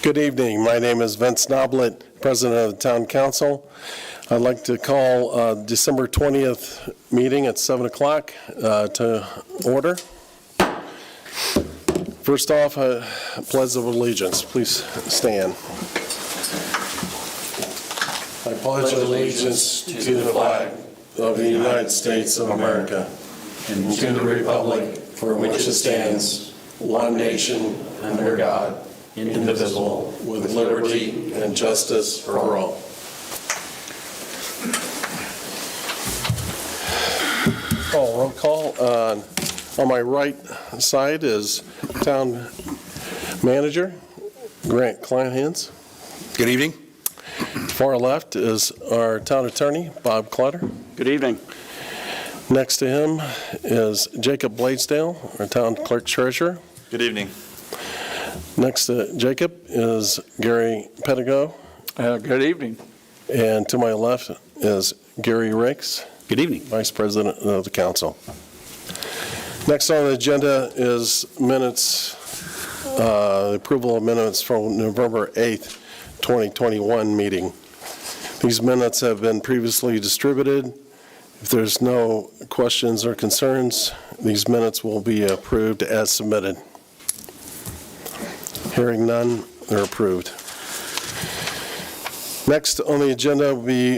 Good evening. My name is Vince Noblet, President of the Town Council. I'd like to call December 20th meeting at 7 o'clock to order. First off, pledge of allegiance. Please stand. I pledge allegiance to the flag of the United States of America and to the republic for which it stands, one nation, under God, indivisible, with liberty and justice for all. Roll call. On my right side is Town Manager Grant Kleinhans. Good evening. Far left is our Town Attorney, Bob Clutter. Good evening. Next to him is Jacob Bladesdale, our Town Clerk Treasurer. Good evening. Next to Jacob is Gary Pedigo. Good evening. And to my left is Gary Rakes. Good evening. Vice President of the Council. Next on the agenda is minutes, approval of minutes from November 8th, 2021 meeting. These minutes have been previously distributed. If there's no questions or concerns, these minutes will be approved as submitted. Hearing none, they're approved. Next on the agenda will be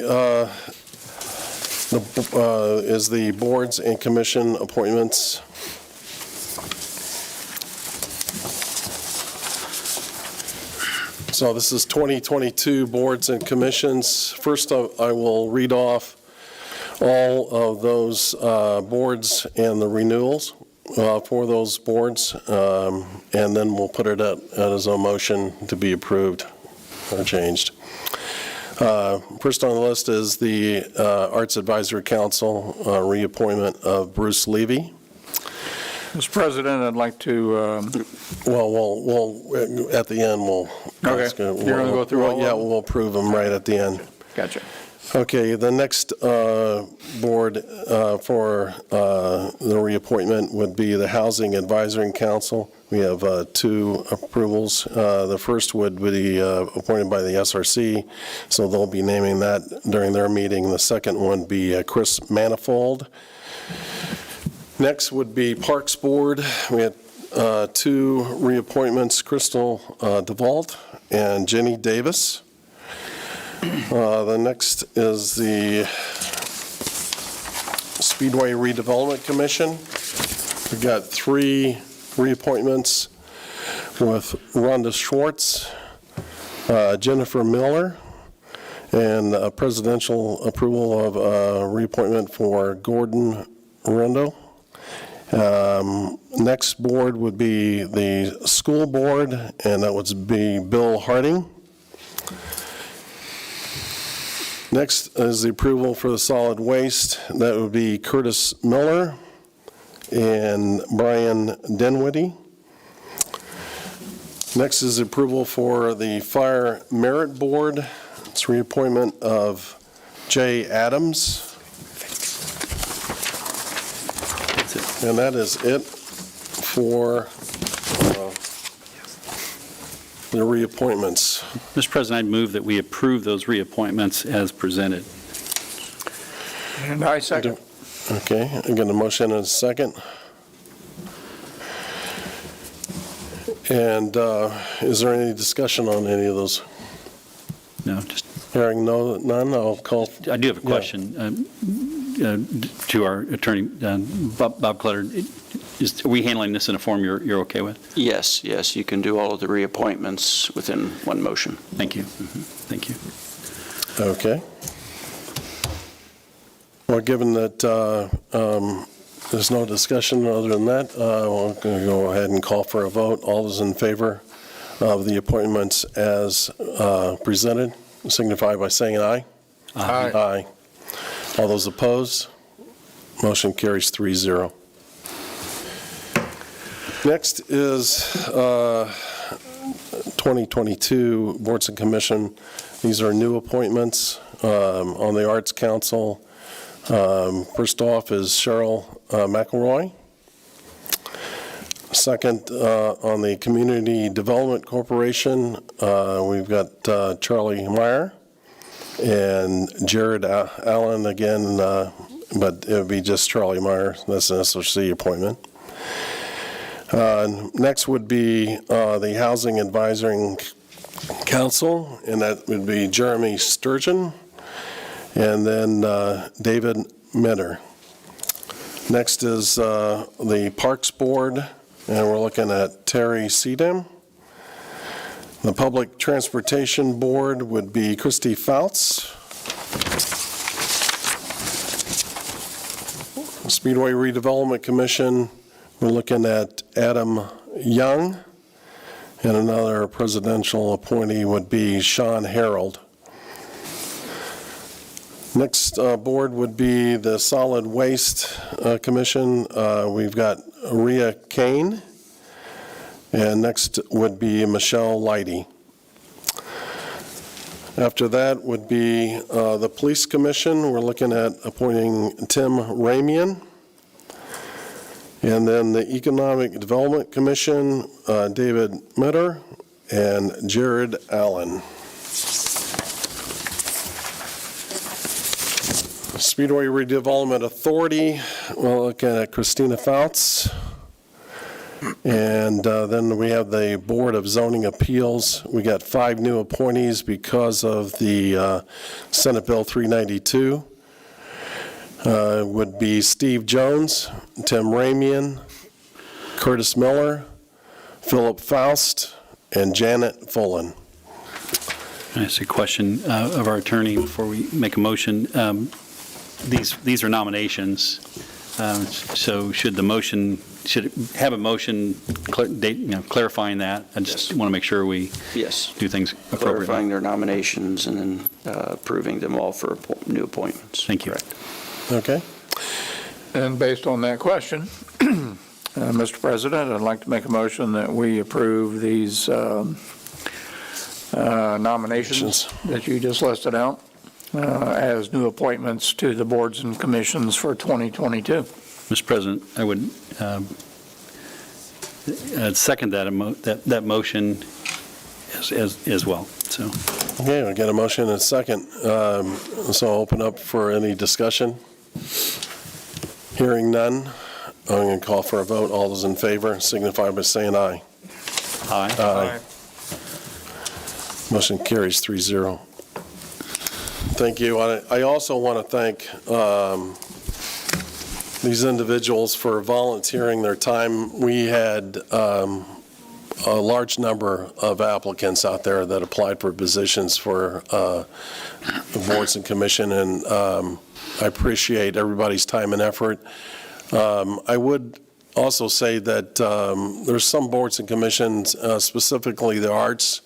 is the boards and commission appointments. So this is 2022 boards and commissions. First, I will read off all of those boards and the renewals for those boards, and then we'll put it as a motion to be approved or changed. First on the list is the Arts Advisory Council reappointment of Bruce Levy. Mr. President, I'd like to... We'll at the end, we'll... Okay. You're going to go through all of them? Yeah, we'll approve them right at the end. Gotcha. Okay, the next board for the reappointment would be the Housing Advisory Council. We have two approvals. The first would be appointed by the SRC, so they'll be naming that during their meeting. The second one would be Chris Manifold. Next would be Parks Board. We had two reappointments, Crystal DeVault and Jenny Davis. The next is the Speedway Redevelopment Commission. We've got three reappointments with Rhonda Schwartz, Jennifer Miller, and a presidential approval of reappointment for Gordon Rondo. Next board would be the school board, and that would be Bill Harding. Next is the approval for the solid waste. That would be Curtis Miller and Brian Denwitty. Next is approval for the Fire Merit Board. It's reappointment of Jay Adams. And that is it for the reappointments. Mr. President, I'd move that we approve those reappointments as presented. And I second. Okay, I got a motion and a second. And is there any discussion on any of those? No, just... Hearing none, I'll call. I do have a question to our attorney, Bob Clutter. Are we handling this in a form you're okay with? Yes, you can do all of the reappointments within one motion. Thank you. Thank you. Okay. Well, given that there's no discussion other than that, we're going to go ahead and call for a vote. All those in favor of the appointments as presented, signify by saying aye. Aye. Aye. All those opposed, motion carries 3-0. Next is 2022 Boards and Commission. These are new appointments on the Arts Council. First off is Cheryl McElroy. Second, on the Community Development Corporation, we've got Charlie Meyer and Jared Allen again, but it would be just Charlie Meyer. That's an SOC appointment. Next would be the Housing Advisory Council, and that would be Jeremy Sturgeon, and then David Mitter. Next is the Parks Board, and we're looking at Terry Seedham. The Public Transportation Board would be Christy Fouts. Speedway Redevelopment Commission, we're looking at Adam Young, and another presidential appointee would be Sean Harold. Next board would be the Solid Waste Commission. We've got Rhea Kane, and next would be Michelle Leidy. After that would be the Police Commission. We're looking at appointing Tim Ramian. And then the Economic Development Commission, David Mitter and Jared Allen. Speedway Redevelopment Authority, we'll look at Christina Fouts. And then we have the Board of Zoning Appeals. We got 5 new appointees because of the Senate Bill 392. Would be Steve Jones, Tim Ramian, Curtis Miller, Philip Faust, and Janet Fullen. I ask a question of our attorney before we make a motion. These are nominations, so should it have a motion clarifying that? I just want to make sure we Yes. do things appropriately. Clarifying their nominations and then approving them all for new appointments. Thank you. Correct. Okay. And based on that question, Mr. President, I'd like to make a motion that we approve these nominations that you just listed out as new appointments to the boards and commissions for 2022. Mr. President, I would second that motion as well. So, Okay, we got a motion and a second. So I'll open up for any discussion. Hearing none, I'm going to call for a vote. All those in favor signify by saying aye. aye. Aye. Motion carries 3-0. Thank you. I also want to thank these individuals for volunteering their time. We had a large number of applicants out there that applied for positions for boards and commission, and I appreciate everybody's time and effort. I would also say that there's some boards and commissions, specifically the arts,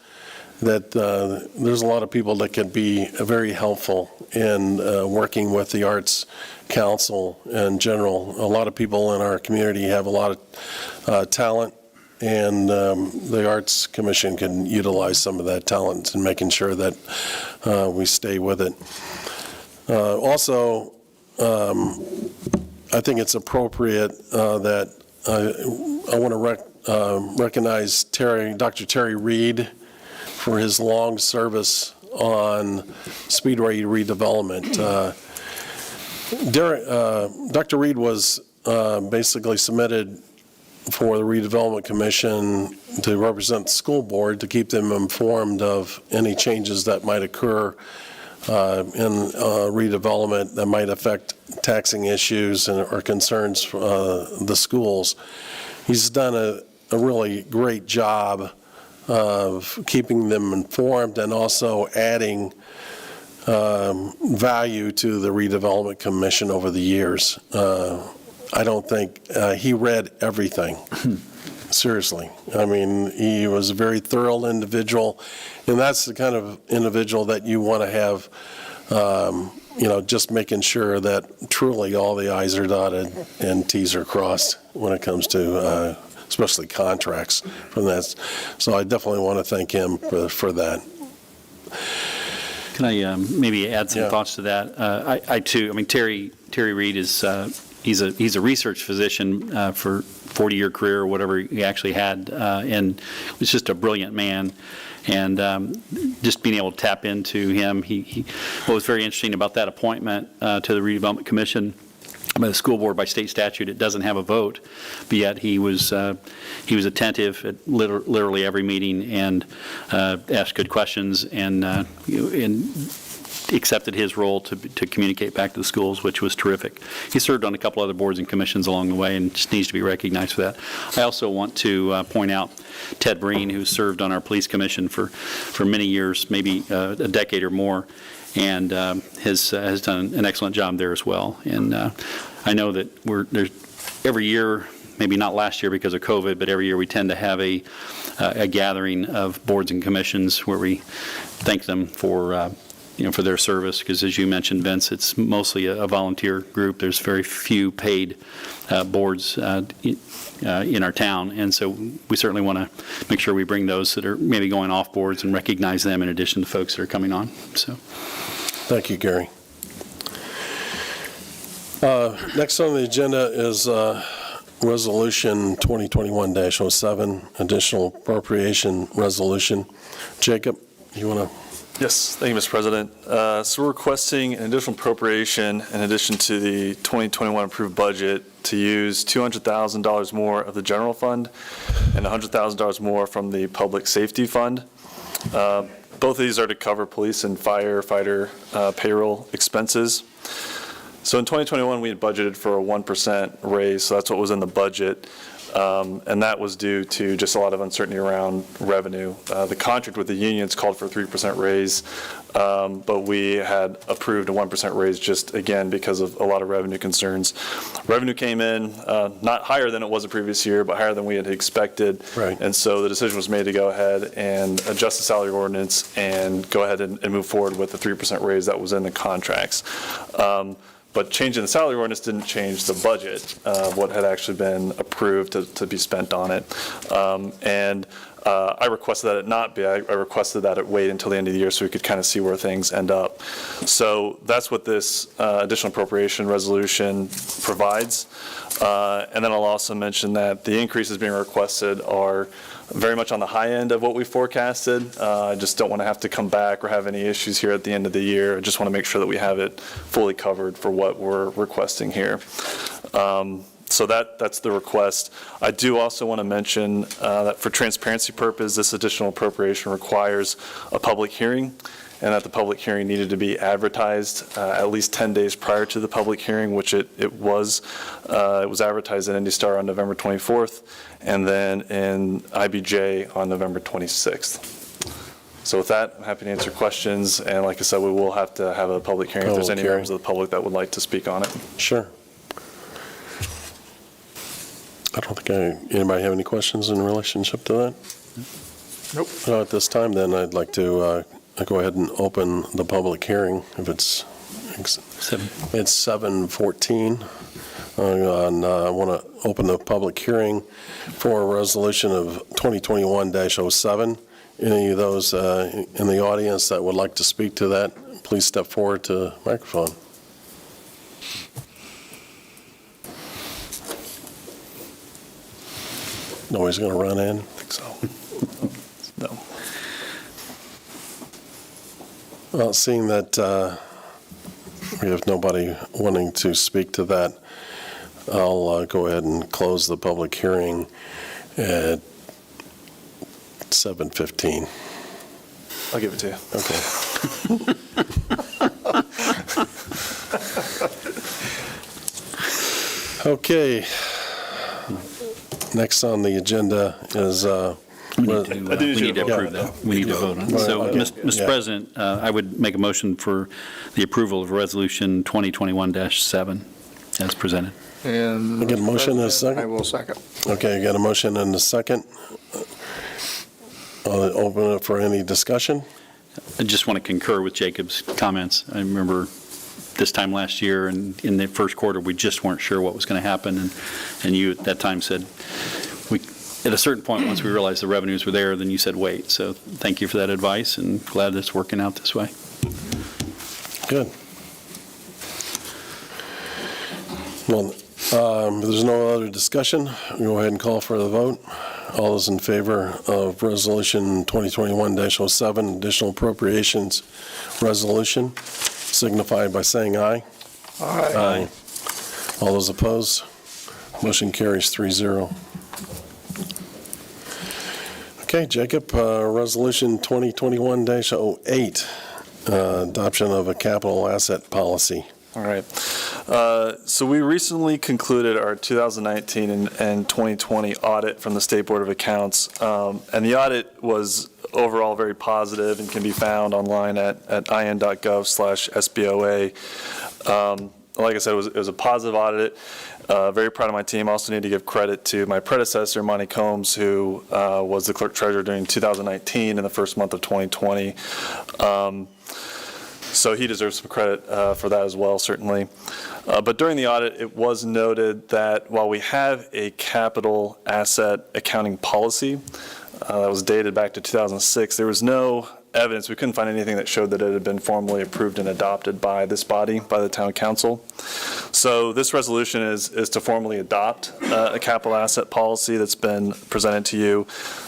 that there's a lot of people that could be very helpful in working with the Arts Council in general. A lot of people in our community have a lot of talent, and the Arts Commission can utilize some of that talent in making sure that we stay with it. Also, I think it's appropriate that I want to recognize Dr. Terry Reed for his long service on Speedway redevelopment. Dr. Reed was basically submitted for the Redevelopment Commission to represent the school board, to keep them informed of any changes that might occur in redevelopment that might affect taxing issues or concerns for the schools. He's done a really great job of keeping them informed and also adding value to the Redevelopment Commission over the years. I don't think he read everything. Seriously. I mean, he was a very thorough individual, and that's the kind of individual that you want to have, just making sure that truly all the I's are dotted and T's are crossed when it comes to especially contracts from that. So I definitely want to thank him for that. Can I maybe add some thoughts to that? I too, Terry Reed is he's a research physician for 40-year career or whatever he actually had, and was just a brilliant man. And just being able to tap into him, what was very interesting about that appointment to the Redevelopment Commission by the school board, by state statute, it doesn't have a vote, but yet he was attentive at literally every meeting and asked good questions and accepted his role to communicate back to the schools, which was terrific. He served on a couple other boards and commissions along the way and just needs to be recognized for that. I also want to point out Ted Breen, who served on our police commission for many years, maybe a decade or more, and has done an excellent job there as well. And I know that there's every year, maybe not last year because of COVID, but every year we tend to have a gathering of boards and commissions where we thank them for their service, because as you mentioned, Vince, it's mostly a volunteer group. There's very few paid boards in our town, and so we certainly want to make sure we bring those that are maybe going off boards and recognize them in addition to folks that are coming on. So, Thank you, Gary. Next on the agenda is Resolution 2021-07, Additional Appropriation Resolution. Jacob, you want to? Yes, thank you, Mr. President. So we're requesting an additional appropriation in addition to the 2021 approved budget to use $200,000 more of the general fund and $100,000 more from the public safety fund. Both of these are to cover police and firefighter payroll expenses. So in 2021, we had budgeted for a 1% raise, so that's what was in the budget. And that was due to just a lot of uncertainty around revenue. The contract with the unions called for a 3% raise, but we had approved a 1% raise just, again, because of a lot of revenue concerns. Revenue came in not higher than it was the previous year, but higher than we had expected. Right. And so the decision was made to go ahead and adjust the salary ordinance and go ahead and move forward with the 3% raise that was in the contracts. But changing the salary ordinance didn't change the budget, what had actually been approved to be spent on it. I requested that it not be. I requested that it wait until the end of the year so we could kind of see where things end up. So that's what this additional appropriation resolution provides. And then I'll also mention that the increases being requested are very much on the high end of what we forecasted. I just don't want to have to come back or have any issues here at the end of the year. I just want to make sure that we have it fully covered for what we're requesting here. So that's the request. I do also want to mention that for transparency purposes, this additional appropriation requires a public hearing, and that the public hearing needed to be advertised at least 10 days prior to the public hearing, which it was. It was advertised in Indy Star on November 24th, and then in IBJ on November 26th. So with that, I'm happy to answer questions, and like I said, we will have to have a public hearing if there's any members of the public that would like to speak on it. Sure. I don't think anybody have any questions in relationship to that? Nope. At this time, then, I'd like to go ahead and open the public hearing. If it's 7:14. I want to open the public hearing for a resolution of 2021-07. Any of those in the audience that would like to speak to that, please step forward to the microphone. Nobody's going to run in? I think so. No. Well, seeing that we have nobody wanting to speak to that, I'll go ahead and close the public hearing at 7:15. I'll give it to you. Okay. Okay. Next on the agenda is... We need to approve that. We need to vote on it. So, Mr. President, I would make a motion for the approval of Resolution 2021-7 as presented. And I get a motion and a second? I will second. Okay, I got a motion and a second. I'll open it for any discussion. I just want to concur with Jacob's comments. I remember this time last year and in the first quarter, we just weren't sure what was going to happen. And you at that time said, at a certain point, once we realized the revenues were there, then you said wait. So thank you for that advice, and glad it's working out this way. Good. Well, If there's no other discussion, we'll go ahead and call for the vote. All those in favor of Resolution 2021-07, additional appropriations resolution, signify by saying aye. Aye. All those opposed, motion carries 3-0. Okay, Jacob, Resolution 2021-08, adoption of a capital asset policy. All right. So we recently concluded our 2019 and 2020 audit from the State Board of Accounts, and the audit was overall very positive and can be found online at in.gov/SBOA. Like I said, it was a positive audit. Very proud of my team. Also need to give credit to my predecessor, Monty Combs, who was the clerk treasurer during 2019 and the first month of 2020. So he deserves some credit for that as well, certainly. But during the audit, it was noted that while we have a capital asset accounting policy that was dated back to 2006, there was no evidence. We couldn't find anything that showed that it had been formally approved and adopted by this body, by the town council. So this resolution is to formally adopt a capital asset policy that's been presented to you.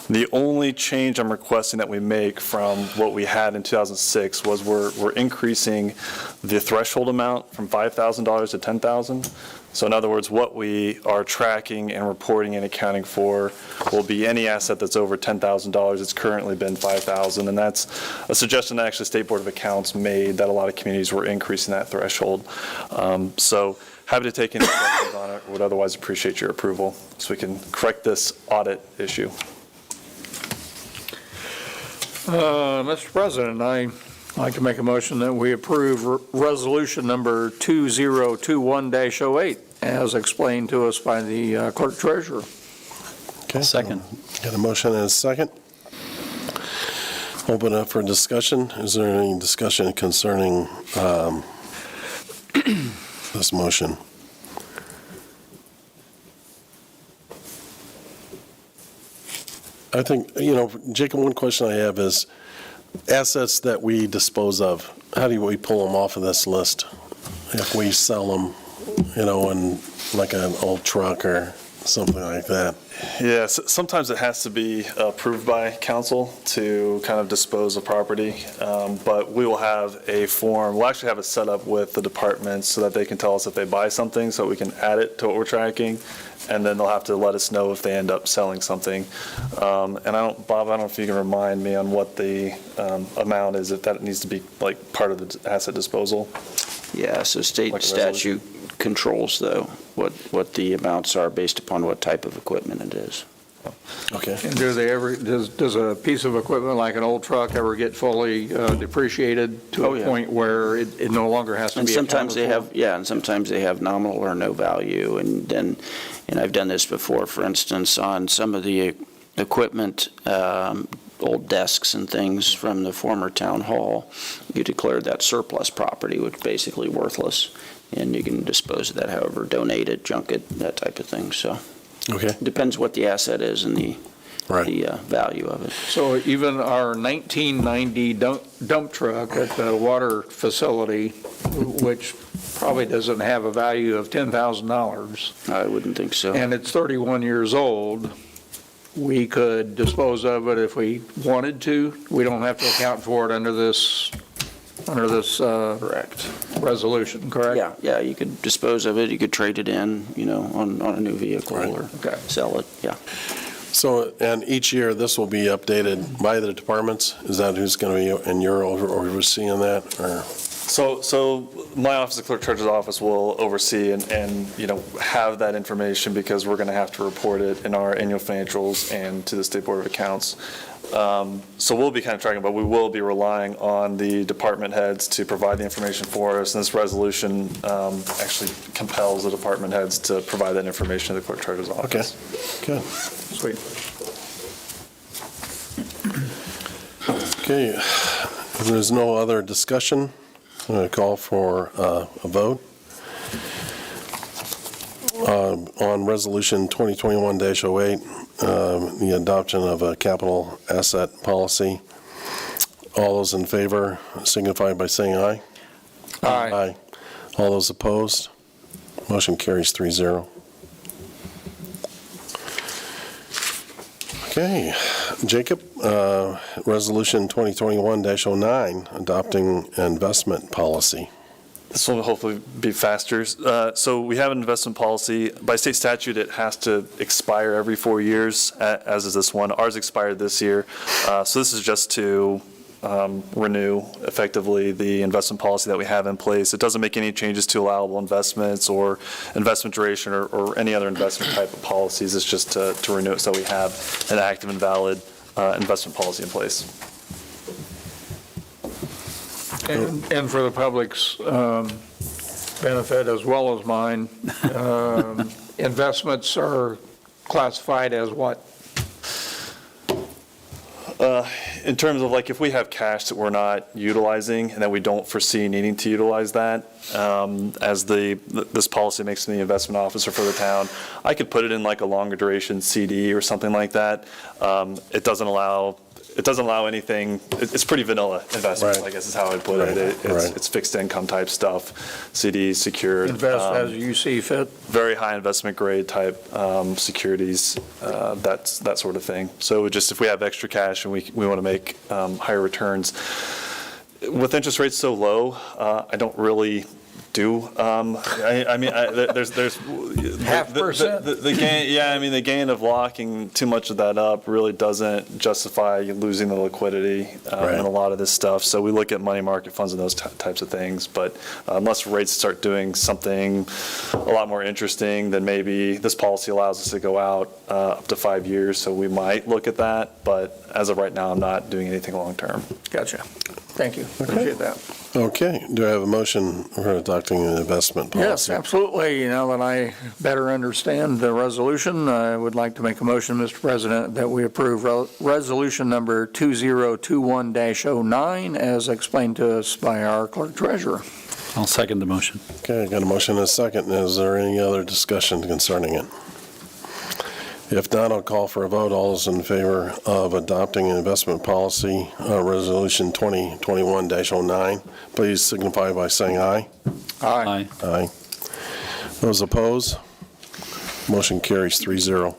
The only change I'm requesting that we make from what we had in 2006 was we're increasing the threshold amount from $5,000 to $10,000. So in other words, what we are tracking and reporting and accounting for will be any asset that's over $10,000. It's currently been $5,000, and that's a suggestion that actually State Board of Accounts made, that a lot of communities were increasing that threshold. So happy to take any questions on it, would otherwise appreciate your approval so we can correct this audit issue. Mr. President, I'd like to make a motion that we approve resolution number 2021-08 as explained to us by the clerk treasurer. Okay. Second. Got a motion and a second. Open up for discussion. Is there any discussion concerning this motion? I think, Jacob, one question I have is assets that we dispose of, how do we pull them off of this list? If we sell them, in like an old truck or something like that? Yeah, sometimes it has to be approved by council to kind of dispose of property, but we will have a form, we'll actually have it set up with the departments so that they can tell us if they buy something so we can add it to what we're tracking, and then they'll have to let us know if they end up selling something. And Bob, I don't know if you can remind me on what the amount is, if that needs to be like part of the asset disposal. Yeah, so state Like a statute controls, though, what the amounts are based upon what type of equipment it is. Okay. And does a piece of equipment like an old truck ever get fully depreciated to a point where it no longer has to And be sometimes they accounted have, and sometimes they have nominal or no value, and I've done this before, for instance, on some of the equipment, old desks and things from the former town hall, you declare that surplus property, which is basically worthless, and you can dispose of that however, donate it, junk it, that type of thing. So Okay. it depends what the asset is and the value of it. So even our 1990 dump truck at the water facility, which probably doesn't have a value of $10,000, I wouldn't think so. and it's 31 years old, we could dispose of it if we wanted to. We don't have to account for it under this Correct. resolution, correct? Yeah, you could dispose of it, you could trade it in, on a new vehicle or Okay. sell it, yeah. So, and each year, this will be updated by the departments? Is that who's going to be, and you're overseeing that, or? So my office, the clerk treasurer's office, will oversee and have that information because we're going to have to report it in our annual financials and to the State Board of Accounts. So we'll be kind of tracking, but we will be relying on the department heads to provide the information for us. And this resolution actually compels the department heads to provide that information to the clerk treasurer's office. Okay, good. Sweet. Okay, if there's no other discussion, I'm going to call for a vote on Resolution 2021-08, the adoption of a capital asset policy. All those in favor signify by saying aye. Aye. All those opposed, motion carries 3-0. Okay, Jacob, Resolution 2021-09, adopting investment policy. This will hopefully be faster. So we have an investment policy. By state statute, it has to expire every 4 years, as is this one. Ours expired this year. So this is just to renew effectively the investment policy that we have in place. It doesn't make any changes to allowable investments or investment duration or any other investment type of policies. It's just to renew it so we have an active and valid investment policy in place. And for the public's benefit as well as mine, investments are classified as what? In terms of like if we have cash that we're not utilizing and that we don't foresee needing to utilize that, as this policy makes me the investment officer for the town, I could put it in like a longer duration CD or something like that. It doesn't allow anything. It's pretty vanilla investments, Right. I guess is how I'd put it. It's fixed income type stuff, CDs, secured. Invest as you see fit? Very high investment grade type securities, that sort of thing. So just if we have extra cash and we want to make higher returns, with interest rates so low, I don't really do. There's 0.5%. The gain. Yeah, I mean the gain of locking too much of that up really doesn't justify losing the liquidity in a lot of this stuff. So we look at money market funds and those types of things. But unless rates start doing something a lot more interesting, then maybe this policy allows us to go out up to 5 years. So we might look at that. But as of right now, I'm not doing anything long term. Gotcha. Thank you. Appreciate that. Okay, do I have a motion for adopting an investment policy? Yes, absolutely. Now that I better understand the resolution, I would like to make a motion, Mr. President, that we approve resolution number 2021-09 as explained to us by our clerk treasurer. I'll second the motion. Okay, I got a motion and a second. Is there any other discussion concerning it? If not, I'll call for a vote. All those in favor of adopting an investment policy, Resolution 2021-09, please signify by saying aye. Aye. Aye. Those opposed? Motion carries 3-0.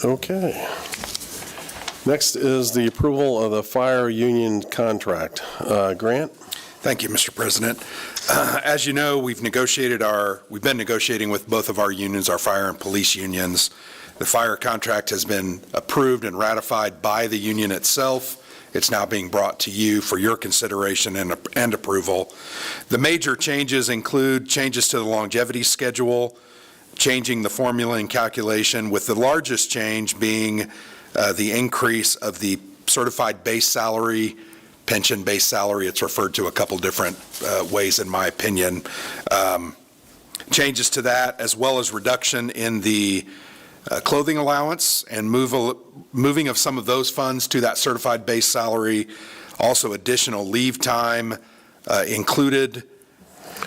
Okay. Next is the approval of the fire union contract. Grant? Thank you, Mr. President. As you know, we've been negotiating with both of our unions, our fire and police unions. The fire contract has been approved and ratified by the union itself. It's now being brought to you for your consideration and approval. The major changes include changes to the longevity schedule, changing the formula and calculation, with the largest change being the increase of the certified base salary, pension base salary. It's referred to a couple different ways in my opinion. Changes to that, as well as reduction in the clothing allowance and moving of some of those funds to that certified base salary. Also additional leave time included,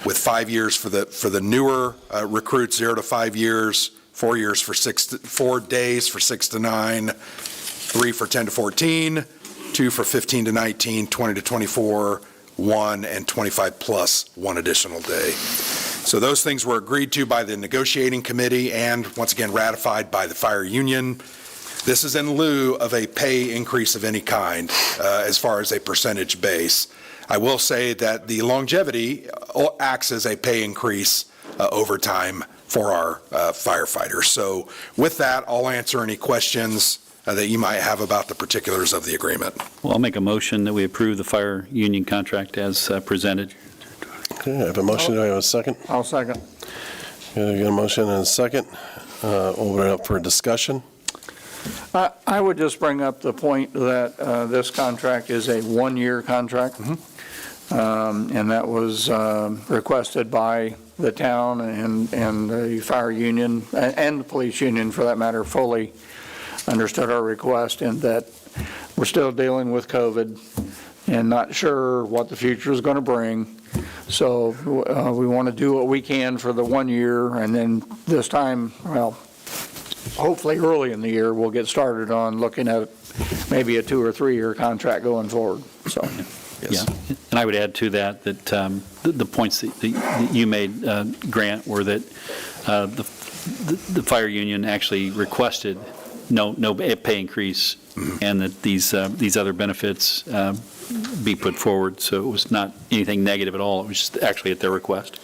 with 5 years for the newer recruits, 0 to 5 years, 4 years for 4 days for 6 to 9, 3 for 10 to 14, 2 for 15 to 19, 20 to 24, 1, and 25 plus 1 additional day. So those things were agreed to by the negotiating committee and once again ratified by the fire union. This is in lieu of a pay increase of any kind as far as a percentage base. I will say that the longevity acts as a pay increase over time for our firefighters. So with that, I'll answer any questions that you might have about the particulars of the agreement. Well, I'll make a motion that we approve the fire union contract as presented. Okay, I have a motion. Do I have a second? I'll second. Okay, I got a motion and a second. Open it up for discussion. I would just bring up the point that this contract is a one-year contract. And that was requested by the town and the fire union and the police union, for that matter, fully understood our request, and that we're still dealing with COVID and not sure what the future is going to bring. So we want to do what we can for the 1 year, and then this time, well, hopefully early in the year, we'll get started on looking at maybe a 2 or 3 year contract going forward. So. Yeah, and I would add to that the points that you made, Grant, were that the fire union actually requested no pay increase, and that these other benefits be put forward. So it was not anything negative at all. It was just actually at their request.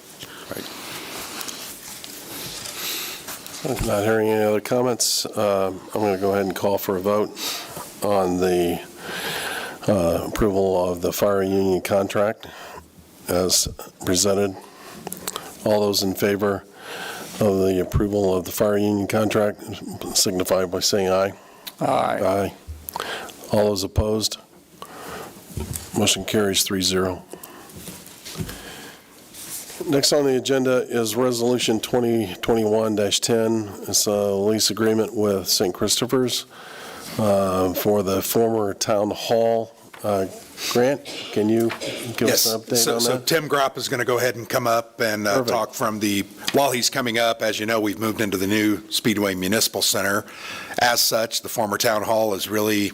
Not hearing any other comments, I'm going to go ahead and call for a vote on the approval of the fire union contract as presented. All those in favor of the approval of the fire union contract signify by saying aye. Aye. Aye. All those opposed? Motion carries 3-0. Next on the agenda is Resolution 2021-10. It's a lease agreement with St. Christopher's for the former town hall. Grant, can you give us an update on that? So Tim Gropp is going to go ahead and come up and talk while he's coming up, as you know, we've moved into the new Speedway Municipal Center. As such, the former town hall is really,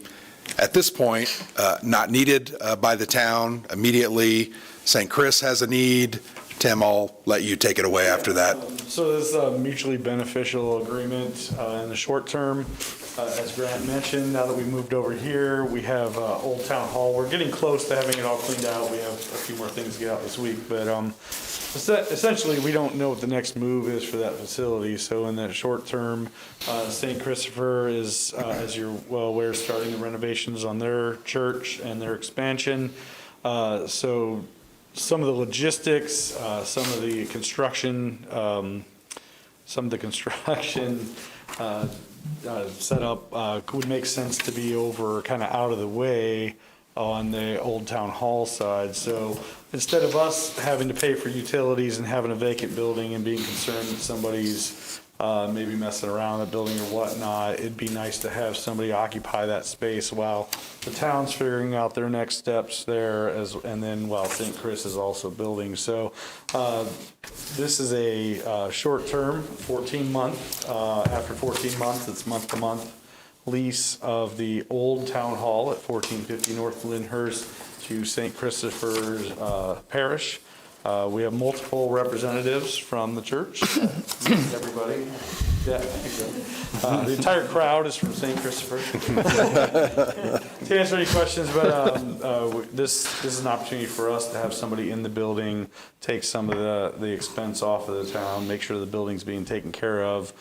at this point, not needed by the town immediately. St. Chris has a need. Tim, I'll let you take it away after that. So this is a mutually beneficial agreement in the short term. As Grant mentioned, now that we moved over here, we have Old Town Hall. We're getting close to having it all cleaned out. We have a few more things to get out this week, but essentially, we don't know what the next move is for that facility. So in the short term, St. Christopher is, as you're well aware, starting the renovations on their church and their expansion. So some of the logistics, some of the construction setup would make sense to be over kind of out of the way on the Old Town Hall side. So instead of us having to pay for utilities and having a vacant building and being concerned that somebody's maybe messing around the building or whatnot, it'd be nice to have somebody occupy that space while the town's figuring out their next steps there, and then while St. Chris is also building. So this is a short-term, 14-month. After 14 months, it's month-to-month lease of the old town hall at 1450 North Lyndhurst to St. Christopher's Parish. We have multiple representatives from the church. Everybody. Yeah. The entire crowd is from St. Christopher. To answer any questions, but this is an opportunity for us to have somebody in the building, take some of the expense off of the town, make sure the building's being taken care of,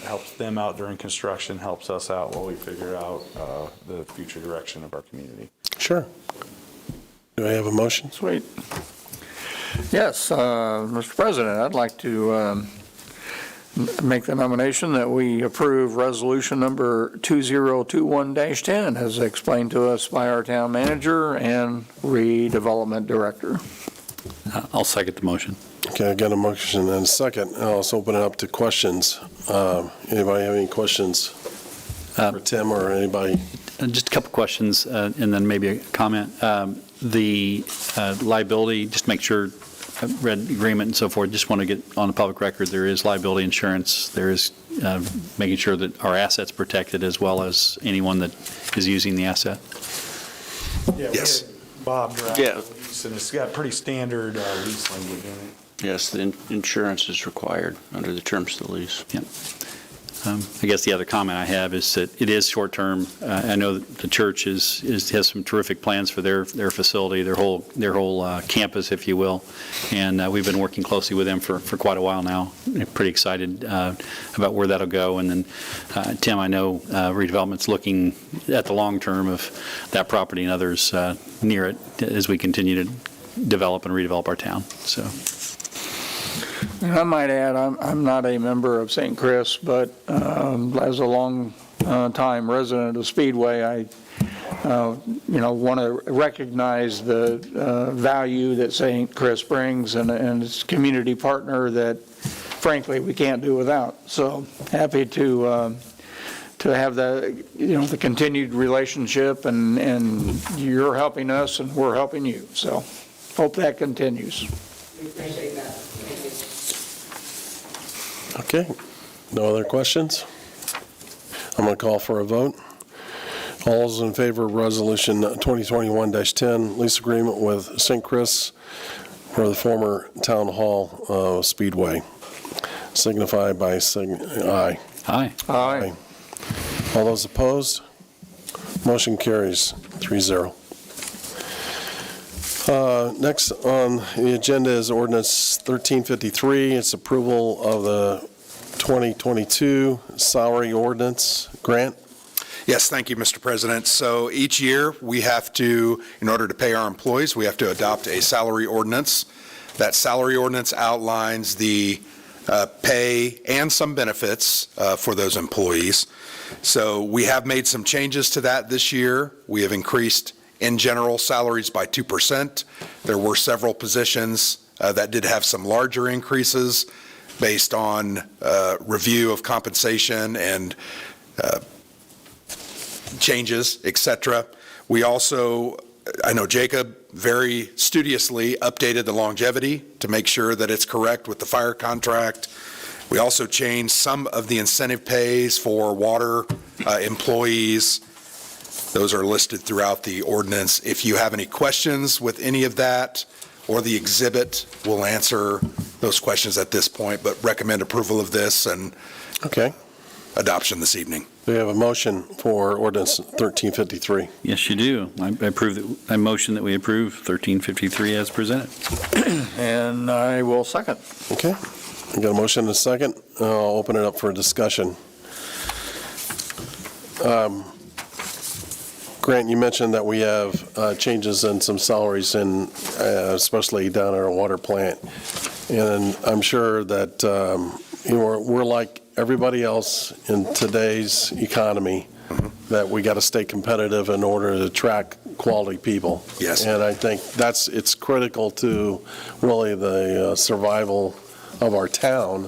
helps them out during construction, helps us out while we figure out the future direction of our community. Sure. Do I have a motion? Sweet. Yes, Mr. President, I'd like to make the nomination that we approve resolution number 2021-10 as explained to us by our town manager and redevelopment director. I'll second the motion. Okay, I got a motion and a second. Let's open it up to questions. Anybody have any questions for Tim or anybody? Just a couple questions, and then maybe a comment. The liability, just make sure, I've read the agreement and so forth, just want to get on the public record, there is liability insurance, there is making sure that our asset's protected as well as anyone that is using the asset. Yeah, Yes. we had Bob draft Yeah. the lease, and it's got pretty standard lease language in it. Yes, the insurance is required under the terms of the lease. I guess the other comment I have is that it is short-term. I know that the church has some terrific plans for their facility, their whole campus, if you will, and we've been working closely with them for quite a while now. Pretty excited about where that'll go. And then, Tim, I know redevelopment's looking at the long term of that property and others near it as we continue to develop and redevelop our town. So. And I might add, I'm not a member of St. Chris, but as a long time resident of Speedway, I want to recognize the value that St. Chris brings and its community partner that, frankly, we can't do without. So happy to have the continued relationship, and you're helping us and we're helping you. So hope that continues. We appreciate that. Thank you. Okay, no other questions? I'm going to call for a vote. All those in favor of Resolution 2021-10, lease agreement with St. Chris for the former Town Hall Speedway, signify by saying aye. Aye. Aye. All those opposed? Motion carries 3-0. Next on the agenda is Ordinance 1353. It's approval of the 2022 salary ordinance. Grant? Yes, thank you, Mr. President. So each year, we have to, in order to pay our employees, we have to adopt a salary ordinance. That salary ordinance outlines the pay and some benefits for those employees. So we have made some changes to that this year. We have increased, in general, salaries by 2%. There were several positions that did have some larger increases based on review of compensation and changes, et cetera. We also, I know Jacob very studiously updated the longevity to make sure that it's correct with the fire contract. We also changed some of the incentive pays for water employees. Those are listed throughout the ordinance. If you have any questions with any of that or the exhibit, we'll answer those questions at this point, but recommend approval of this and Okay. adoption this evening. We have a motion for Ordinance 1353. Yes, you do. I motion that we approve 1353 as presented. And I will second. Okay. We got a motion and a second. I'll open it up for discussion. Grant, you mentioned that we have changes in some salaries, in, especially down at our water plant. And I'm sure that we're like everybody else in today's economy, that we got to stay competitive in order to attract quality people. Yes. And I think it's critical to really the survival of our town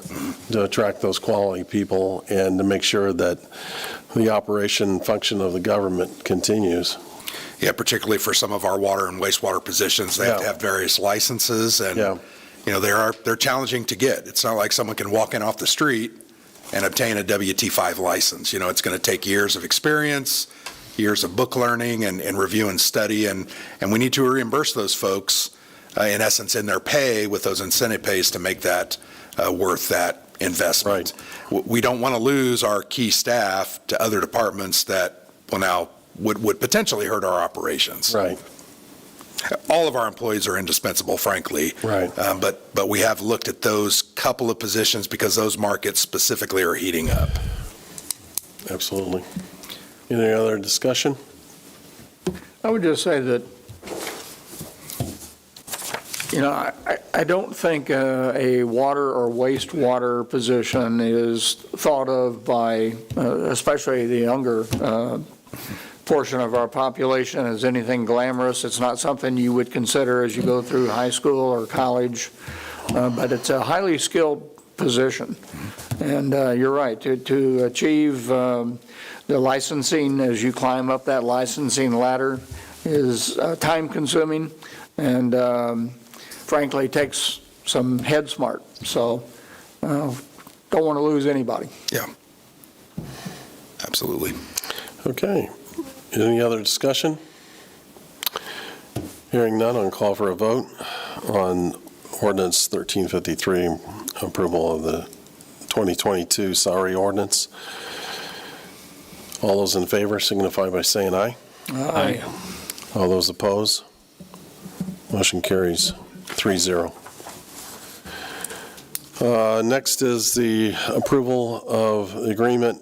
to attract those quality people and to make sure that the operation function of the government continues. Yeah, particularly for some of our water and wastewater positions, they have to have various licenses, and Yeah. they're challenging to get. It's not like someone can walk in off the street and obtain a WT5 license. It's going to take years of experience, years of book learning and review and study, and we need to reimburse those folks, in essence, in their pay with those incentive pays to make that worth that investment. We don't want to lose our key staff to other departments that would potentially hurt our operations. Right. All of our employees are indispensable, frankly. Right. But we have looked at those couple of positions because those markets specifically are heating up. Absolutely. Any other discussion? I would just say that, I don't think a water or wastewater position is thought of by, especially the younger portion of our population, as anything glamorous. It's not something you would consider as you go through high school or college, but it's a highly skilled position. And you're right, to achieve the licensing as you climb up that licensing ladder is time-consuming and frankly takes some head smart. So don't want to lose anybody. Yeah. Absolutely. Okay. Any other discussion? Hearing none, I'll call for a vote on Ordinance 1353, approval of the 2022 salary ordinance. All those in favor signify by saying aye. Aye. All those opposed? Motion carries 3-0. Next is the approval of the agreement,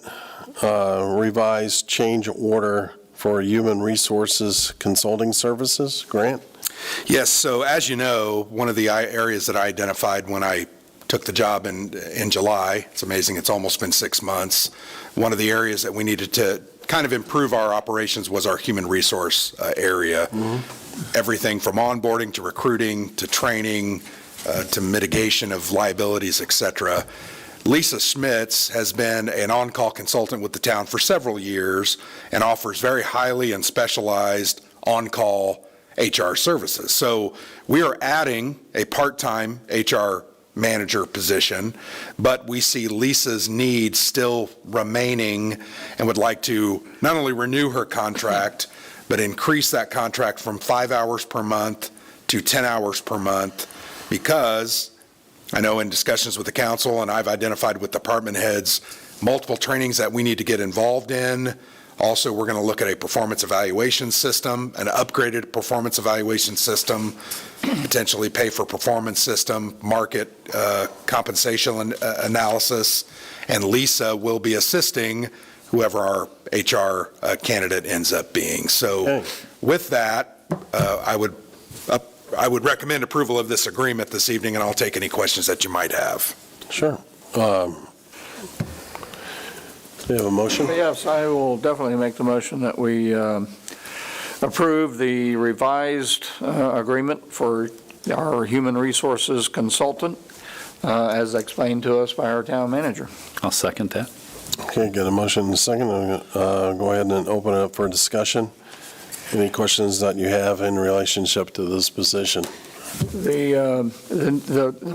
revised change order for human resources consulting services. Grant? Yes, so as you know, one of the areas that I identified when I took the job in July, it's amazing, it's almost been 6 months, one of the areas that we needed to kind of improve our operations was our human resource area. Everything from onboarding to recruiting to training to mitigation of liabilities, et cetera. Lisa Schmitz has been an on-call consultant with the town for several years and offers very highly and specialized on-call HR services. So we are adding a part-time HR manager position, but we see Lisa's needs still remaining and would like to not only renew her contract, but increase that contract from 5 hours per month to 10 hours per month, because I know in discussions with the council, and I've identified with department heads, multiple trainings that we need to get involved in. Also, we're going to look at a performance evaluation system, an upgraded performance evaluation system, potentially pay for performance system, market compensation analysis, and Lisa will be assisting whoever our HR candidate ends up being. So with that, I would recommend approval of this agreement this evening, and I'll take any questions that you might have. Sure. Do you have a motion? Yes, I will definitely make the motion that we approve the revised agreement for our human resources consultant, as explained to us by our town manager. I'll second that. Okay, get a motion in a second. Go ahead and open it up for discussion. Any questions that you have in relationship to this position? The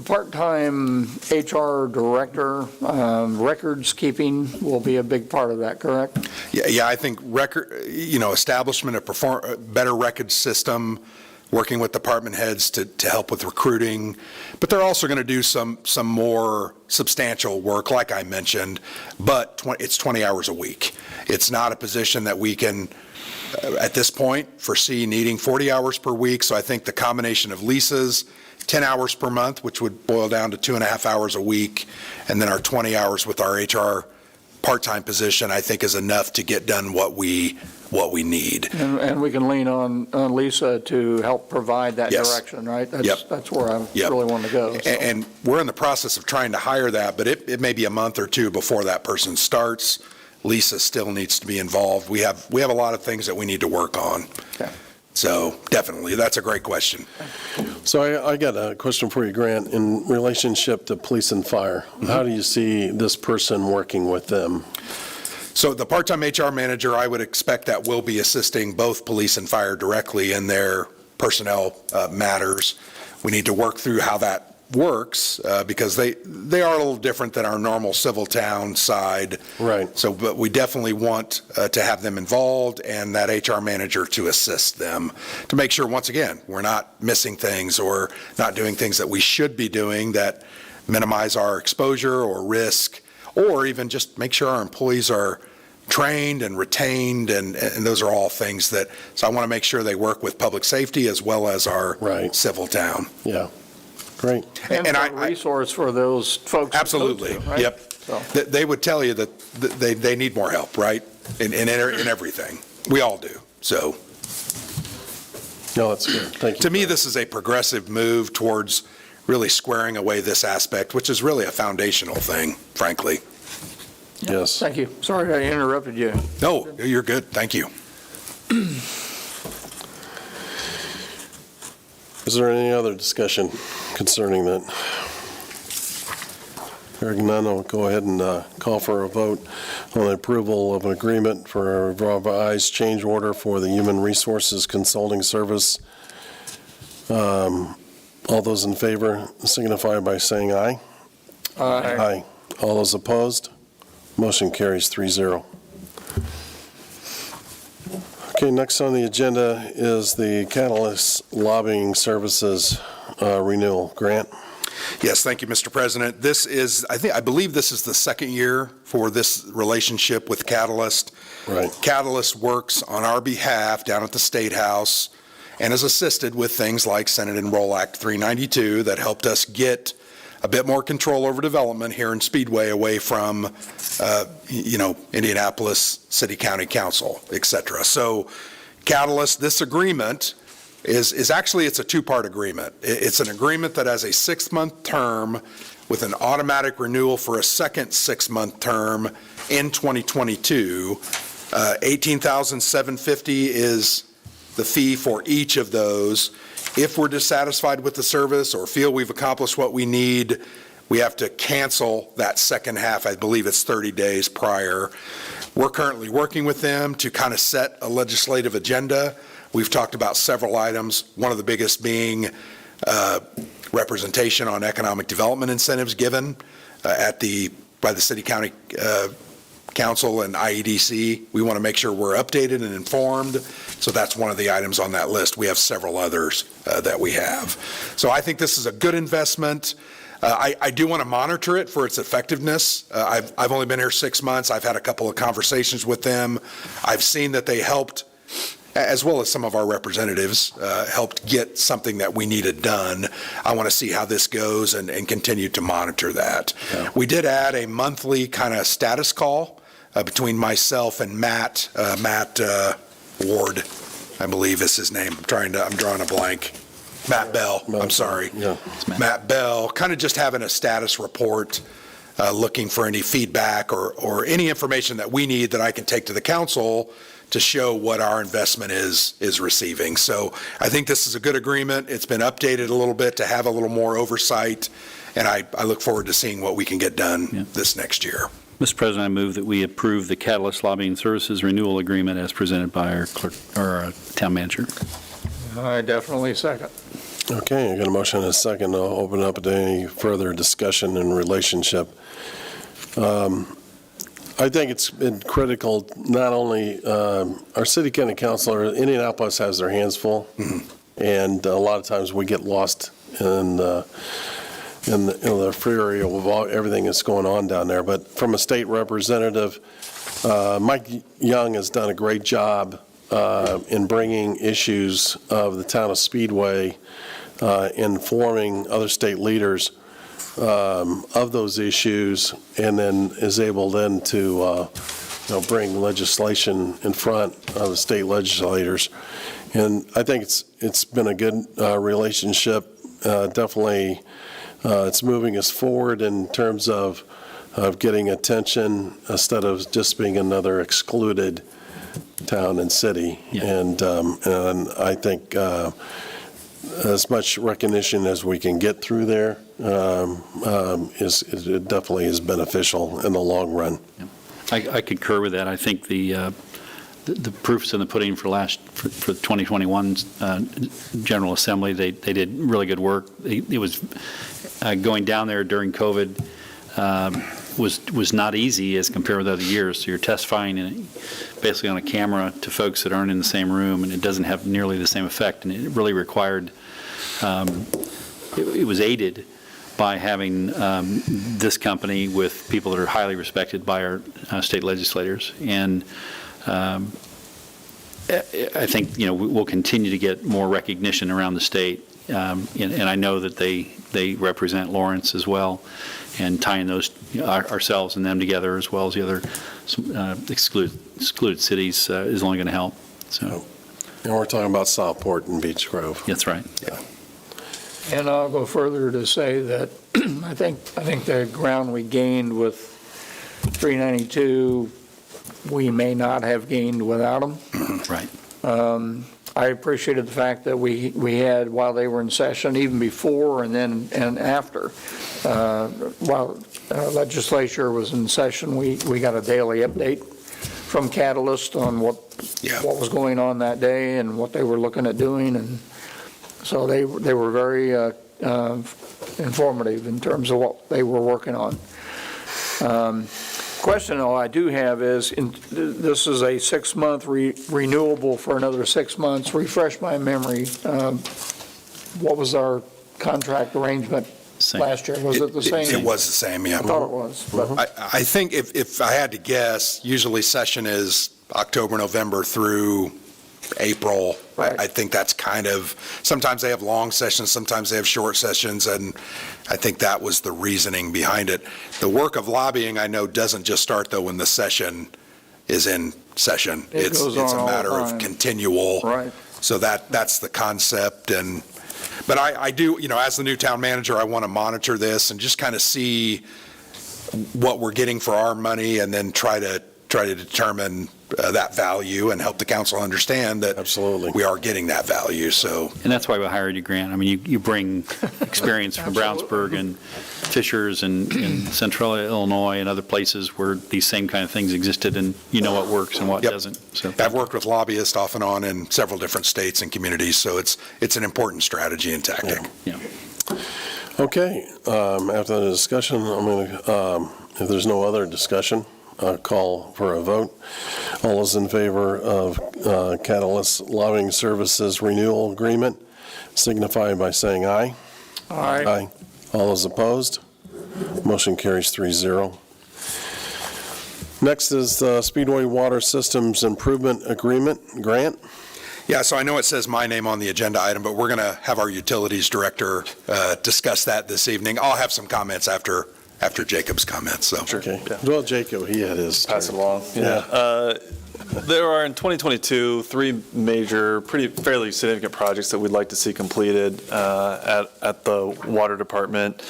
part-time HR director, records keeping will be a big part of that, correct? Yeah, I think establishment of better record system, working with department heads to help with recruiting, but they're also going to do some more substantial work, like I mentioned, but it's 20 hours a week. It's not a position that we can, at this point, foresee needing 40 hours per week, so I think the combination of Lisa's 10 hours per month, which would boil down to 2.5 hours a week, and then our 20 hours with our HR part-time position, I think is enough to get done what we need. And we can lean on Lisa to help provide that Yes. direction, right? Yep. That's where I Yep. really want to go. So. And we're in the process of trying to hire that, but it may be a month or two before that person starts. Lisa still needs to be involved. We have a lot of things that we need to work on. Okay. So definitely, that's a great question. So I got a question for you, Grant. In relationship to police and fire, how do you see this person working with them? So the part-time HR manager, I would expect that will be assisting both police and fire directly in their personnel matters. We need to work through how that works because they are a little different than our normal civil town side. Right. So, but we definitely want to have them involved and that HR manager to assist them to make sure, once again, we're not missing things or not doing things that we should be doing that minimize our exposure or risk, or even just make sure our employees are trained and retained, and those are all things that, so I want to make sure they work with public safety as well as our civil town. Yeah, great. And a resource for those folks. Absolutely, right? yep. So. They would tell you that they need more help, right, in everything. We all do, so. No, that's good. Thank you. To me, this is a progressive move towards really squaring away this aspect, which is really a foundational thing, frankly. Yes. Thank you. Sorry I interrupted you. No, you're good. Thank you. Is there any other discussion concerning that? Hearing none, I'll go ahead and call for a vote on the approval of an agreement for a revised change order for the Human Resources Consulting Service. All those in favor signify by saying aye. Aye. All those opposed? Motion carries 3-0. Okay, next on the agenda is the Catalyst Lobbying Services renewal. Grant? Yes, thank you, Mr. President. This is, I believe this is the second year for this relationship with Catalyst. Right. Catalyst works on our behalf down at the State House and is assisted with things like Senate Enroll Act 392 that helped us get a bit more control over development here in Speedway away from, Indianapolis City County Council, et cetera. So Catalyst, this agreement is actually, it's a two-part agreement. It's an agreement that has a 6-month term with an automatic renewal for a second 6-month term in 2022. $18,750 is the fee for each of those. If we're dissatisfied with the service or feel we've accomplished what we need, we have to cancel that second half. I believe it's 30 days prior. We're currently working with them to kind of set a legislative agenda. We've talked about several items, one of the biggest being representation on economic development incentives given by the City County Council and IEDC. We want to make sure we're updated and informed, so that's one of the items on that list. We have several others that we have. So I think this is a good investment. I do want to monitor it for its effectiveness. I've only been here 6 months. I've had a couple of conversations with them. I've seen that they helped, as well as some of our representatives, helped get something that we needed done. I want to see how this goes and continue to monitor that. Yeah. We did add a monthly kind of status call between myself and Matt Ward, I believe is his name. I'm drawing a blank. Matt Bell, I'm sorry. Yeah. Matt Bell, kind of just having a status report, looking for any feedback or any information that we need that I can take to the council to show what our investment is receiving. So I think this is a good agreement. It's been updated a little bit to have a little more oversight, and I look forward to seeing what we can get done this next year. Mr. President, I move that we approve the Catalyst Lobbying Services renewal agreement as presented by our clerk, our town manager. I definitely second. Okay, I got a motion and a second. I'll open up to any further discussion in relationship. I think it's been critical, not only, our city county councilor, Indianapolis has their hands full, and a lot of times we get lost in the fury of everything that's going on down there. But from a state representative, Mike Young has done a great job in bringing issues of the town of Speedway, informing other state leaders of those issues, and then is able then to bring legislation in front of the state legislators. And I think it's been a good relationship. Definitely, it's moving us forward in terms of getting attention instead of just being another excluded town and city. Yeah. And I think as much recognition as we can get through there it definitely is beneficial in the long run. I concur with that. I think the proofs in the pudding for the 2021 General Assembly, they did really good work. It was going down there during COVID was not easy as compared with other years. So you're testifying basically on a camera to folks that aren't in the same room, and it doesn't have nearly the same effect. And it really required, it was aided by having this company with people that are highly respected by our state legislators. And I think, we'll continue to get more recognition around the state. And I know that they represent Lawrence as well, and tying those, ourselves and them together, as well as the other excluded cities, is only going to help. So, And we're talking about Southport and Beech Grove. that's right. Yeah. And I'll go further to say that I think the ground we gained with 392, we may not have gained without them. Right. I appreciated the fact that we had, while they were in session, even before and after, while legislature was in session, we got a daily update from Catalyst on what was going on that day and what they were looking at doing. And so they were very informative in terms of what they were working on. Question, though, I do have is, this is a 6-month renewable for another 6 months. Refresh my memory. What was our contract arrangement last year? Was it the same? It was the same, yeah. I thought it was. But I think if I had to guess, usually session is October, November through April. Right. I think that's kind of, sometimes they have long sessions, sometimes they have short sessions, and I think that was the reasoning behind it. The work of lobbying, I know, doesn't just start, though, when the session is in session. It goes on a all the matter of time. continual. Right. So that's the concept. But I do, as the new town manager, I want to monitor this and just kind of see what we're getting for our money, and then try to determine that value and help the council understand that Absolutely. we are getting that value. So And that's why we hired you, Grant. I mean, you bring experience from Brownsburg and Fishers and Central Illinois and other places where these same kind of things existed, and you know what works and what Yep. doesn't. So I've worked with lobbyists off and on in several different states and communities, so it's an important strategy and tactic. yeah. Okay, after the discussion, I'm going to, if there's no other discussion, I'll call for a vote. All those in favor of Catalyst Lobbying Services Renewal Agreement signify by saying aye. all right. Aye. All those opposed? Motion carries 3-0. Next is the Speedway Water Systems Improvement Agreement Grant. Yeah, so I know it says my name on the agenda item, but we're going to have our utilities director discuss that this evening. I'll have some comments after Jacob's comments, so. Okay. Yeah. Well, Jacob, he had his. Pass it along. Yeah. There are in 2022 three major, fairly significant projects that we'd like to see completed at the water department.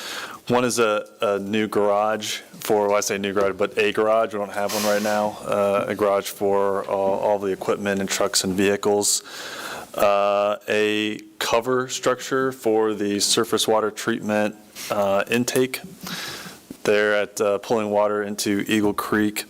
One is a new garage well, I say new garage, but a garage. We don't have one right now. A garage for all the equipment and trucks and vehicles. A cover structure for the surface water treatment intake there at pulling water into Eagle Creek.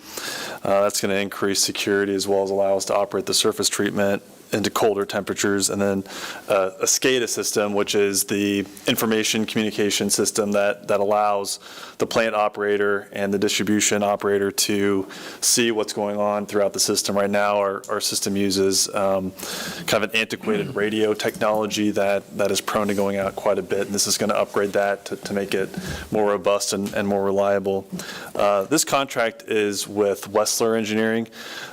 That's going to increase security as well as allow us to operate the surface treatment into colder temperatures. And then a SCADA system, which is the information communication system that allows the plant operator and the distribution operator to see what's going on throughout the system. Right now, our system uses kind of an antiquated radio technology that is prone to going out quite a bit, and this is going to upgrade that to make it more robust and more reliable. This contract is with Wessler Engineering.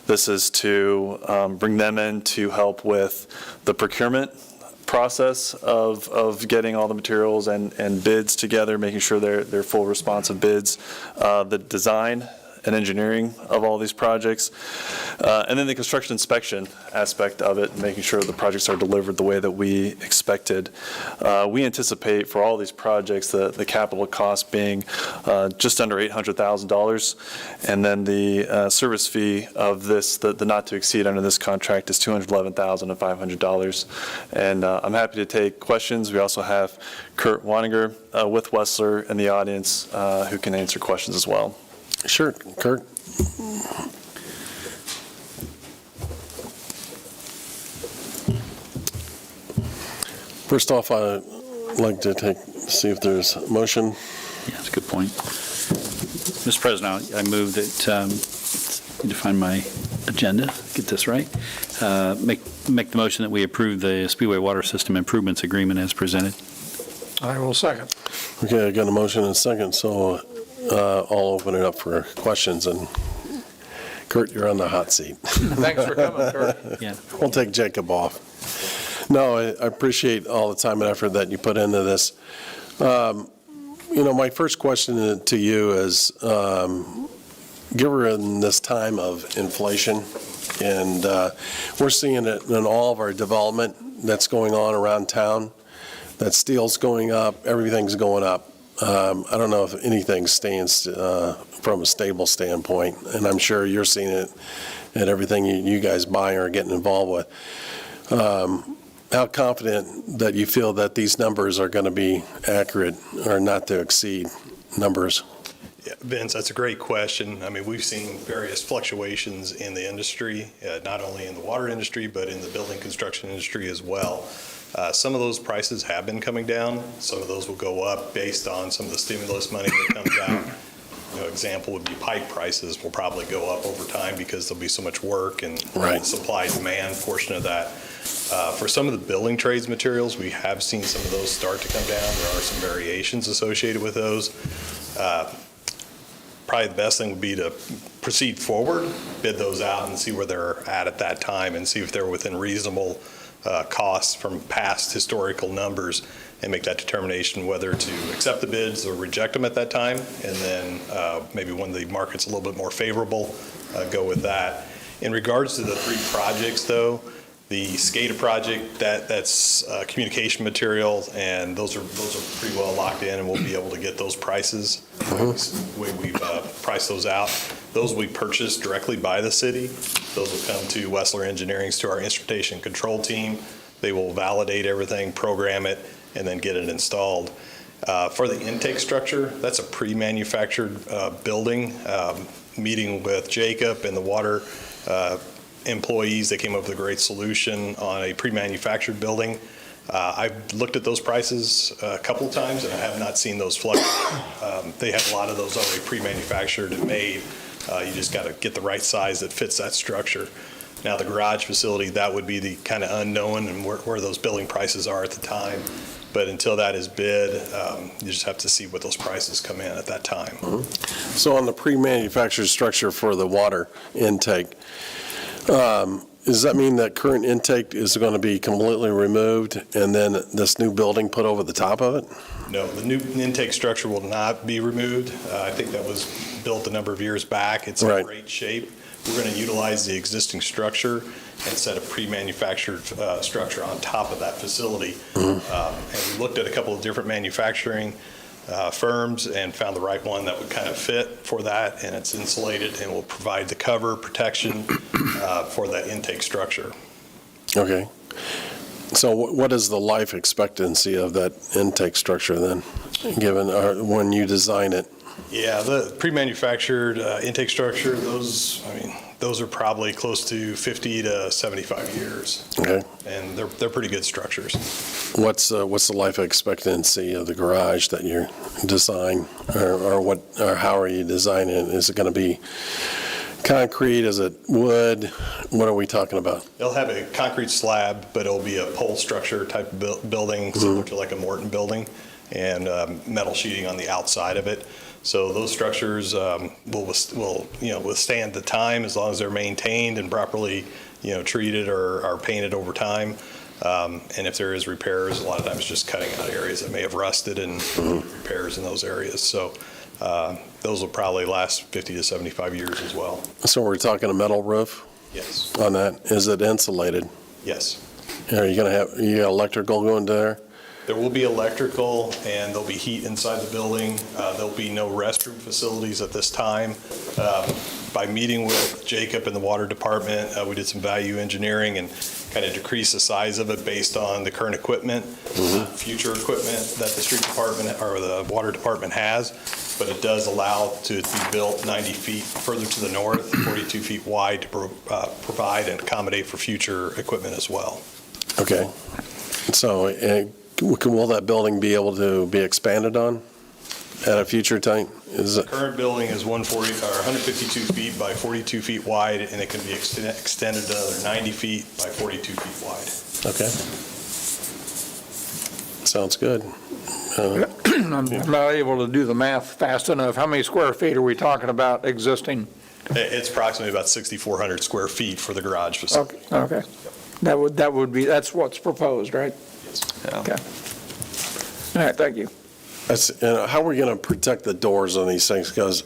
This is to bring them in to help with the procurement process of getting all the materials and bids together, making sure they're full responsive bids, the design and engineering of all these projects, and then the construction inspection aspect of it, making sure the projects are delivered the way that we expected. We anticipate for all these projects the capital cost being just under $800,000, and then the service fee of this, the not to exceed under this contract, is $211,500. And I'm happy to take questions. We also have Kurt Waninger with Wessler in the audience who can answer questions as well. Sure, Kurt. First off, I'd like to see if there's a motion. Yeah, that's a good point. Mr. President, I move that, need to find my agenda, get this right. Make the motion that we approve the Speedway Water System Improvements Agreement as presented. I will second. Okay, I got a motion and a second, so I'll open it up for questions. And Kurt, you're on the hot seat. Thanks for coming, Kurt. Yeah. We'll take Jacob off. No, I appreciate all the time and effort that you put into this. My first question to you is, given this time of inflation, and we're seeing it in all of our development that's going on around town, that steel's going up, everything's going up. I don't know if anything stands from a stable standpoint, and I'm sure you're seeing it in everything you guys buy or getting involved with. How confident that you feel that these numbers are going to be accurate or not to exceed numbers? Yeah, Vince, that's a great question. I mean, we've seen various fluctuations in the industry, not only in the water industry, but in the building construction industry as well. Some of those prices have been coming down. Some of those will go up based on some of the stimulus money that comes out. Example would be pipe prices will probably go up over time because there'll be so much work and Right. the supply-demand portion of that. For some of the building trades materials, we have seen some of those start to come down. There are some variations associated with those. Probably the best thing would be to proceed forward, bid those out and see where they're at that time and see if they're within reasonable costs from past historical numbers and make that determination whether to accept the bids or reject them at that time. And then maybe when the market's a little bit more favorable, go with that. In regards to the three projects though, the SCADA project, that's communication material, and those are pretty well locked in, and we'll be able to get those prices the way we've priced those out. Those we purchased directly by the city. Those will come to Wessler Engineering, to our instrumentation control team. They will validate everything, program it, and then get it installed. For the intake structure, that's a pre-manufactured building. Meeting with Jacob and the water employees, they came up with a great solution on a pre-manufactured building. I've looked at those prices a couple of times, and I have not seen those fluctuate. They have a lot of those already pre-manufactured and made. You just got to get the right size that fits that structure. Now, the garage facility, that would be the kind of unknown and where those building prices are at the time. But until that is bid, you just have to see what those prices come in at that time. So on the pre-manufactured structure for the water intake, does that mean that current intake is going to be completely removed and then this new building put over the top of it? No, the new intake structure will not be removed. I think that was built a number of years back. It's in Right. great shape. We're going to utilize the existing structure and set a pre-manufactured structure on top of that facility. And we looked at a couple of different manufacturing firms and found the right one that would kind of fit for that, and it's insulated and will provide the cover protection for that intake structure. Okay. So what is the life expectancy of that intake structure then, given when you design it? Yeah, the pre-manufactured intake structure, those are probably close to 50 to 75 years, Okay. and they're pretty good structures. What's the life expectancy of the garage that you're designing, or how are you designing it? Is it going to be concrete? Is it wood? What are we talking about? They'll have a concrete slab, but it'll be a pole structure type of building, similar to like a Morton building, and metal sheeting on the outside of it. So those structures will withstand the time as long as they're maintained and properly treated or are painted over time. And if there is repairs, a lot of times just cutting out areas that may have rusted and repairs in those areas. So those will probably last 50 to 75 years as well. So we're talking a metal roof Yes. on that. Is it insulated? Yes. Are you going to have electrical going there? There will be electrical and there'll be heat inside the building. There'll be no restroom facilities at this time. By meeting with Jacob in the water department, we did some value engineering and kind of decreased the size of it based on the current equipment, future equipment that the street department or the water department has. But it does allow to be built 90 feet further to the north, 42 feet wide to provide and accommodate for future equipment as well. Okay. So will that building be able to be expanded on at a future time? The current building is 152 feet by 42 feet wide, and it can be extended another 90 feet by 42 feet wide. Okay. Sounds good. I'm not able to do the math fast enough. How many square feet are we talking about existing? It's approximately about 6,400 square feet for the garage facility. Okay. That would be, that's what's proposed, right? Okay. All right, thank you. How are we going to protect the doors on these things? Because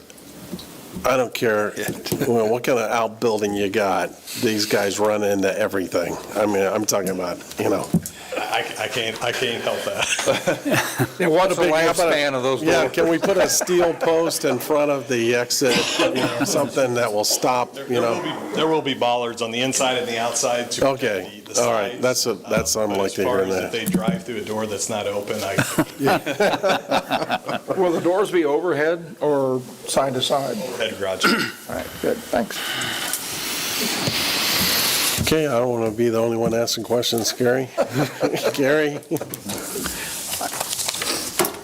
I don't care what kind of outbuilding you got, these guys run into everything. I mean, I'm talking about, I can't help that. Yeah, what's the How about lifespan of those doors? Yeah, can we put a steel post in front of the exit, something that will stop, There will be bollards on the inside and the outside to Okay, protect the all right, sides. I'm But like to as far hear as if that. they drive through a door that's not open, Will the doors be overhead or side to side? head garage. All right, good, thanks. Okay, I don't want to be the only one asking questions, Gary. Gary?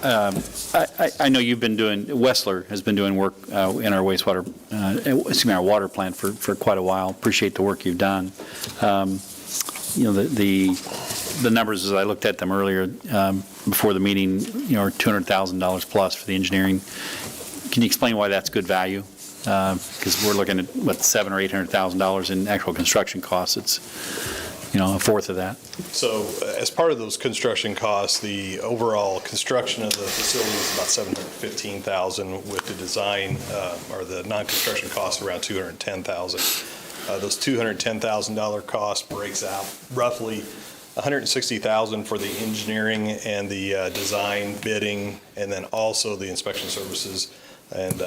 I know you've been doing, Wessler has been doing work in our wastewater, our water plant for quite a while. Appreciate the work you've done. The numbers, as I looked at them earlier before the meeting, are $200,000 plus for the engineering. Can you explain why that's good value? Because we're looking at, $700,000 or $800,000 in actual construction costs. It's, a fourth of that. So as part of those construction costs, the overall construction of the facility is about $715,000 with the design or the non-construction costs around $210,000. Those $210,000 cost breaks out roughly $160,000 for the engineering and the design bidding, and then also the inspection services and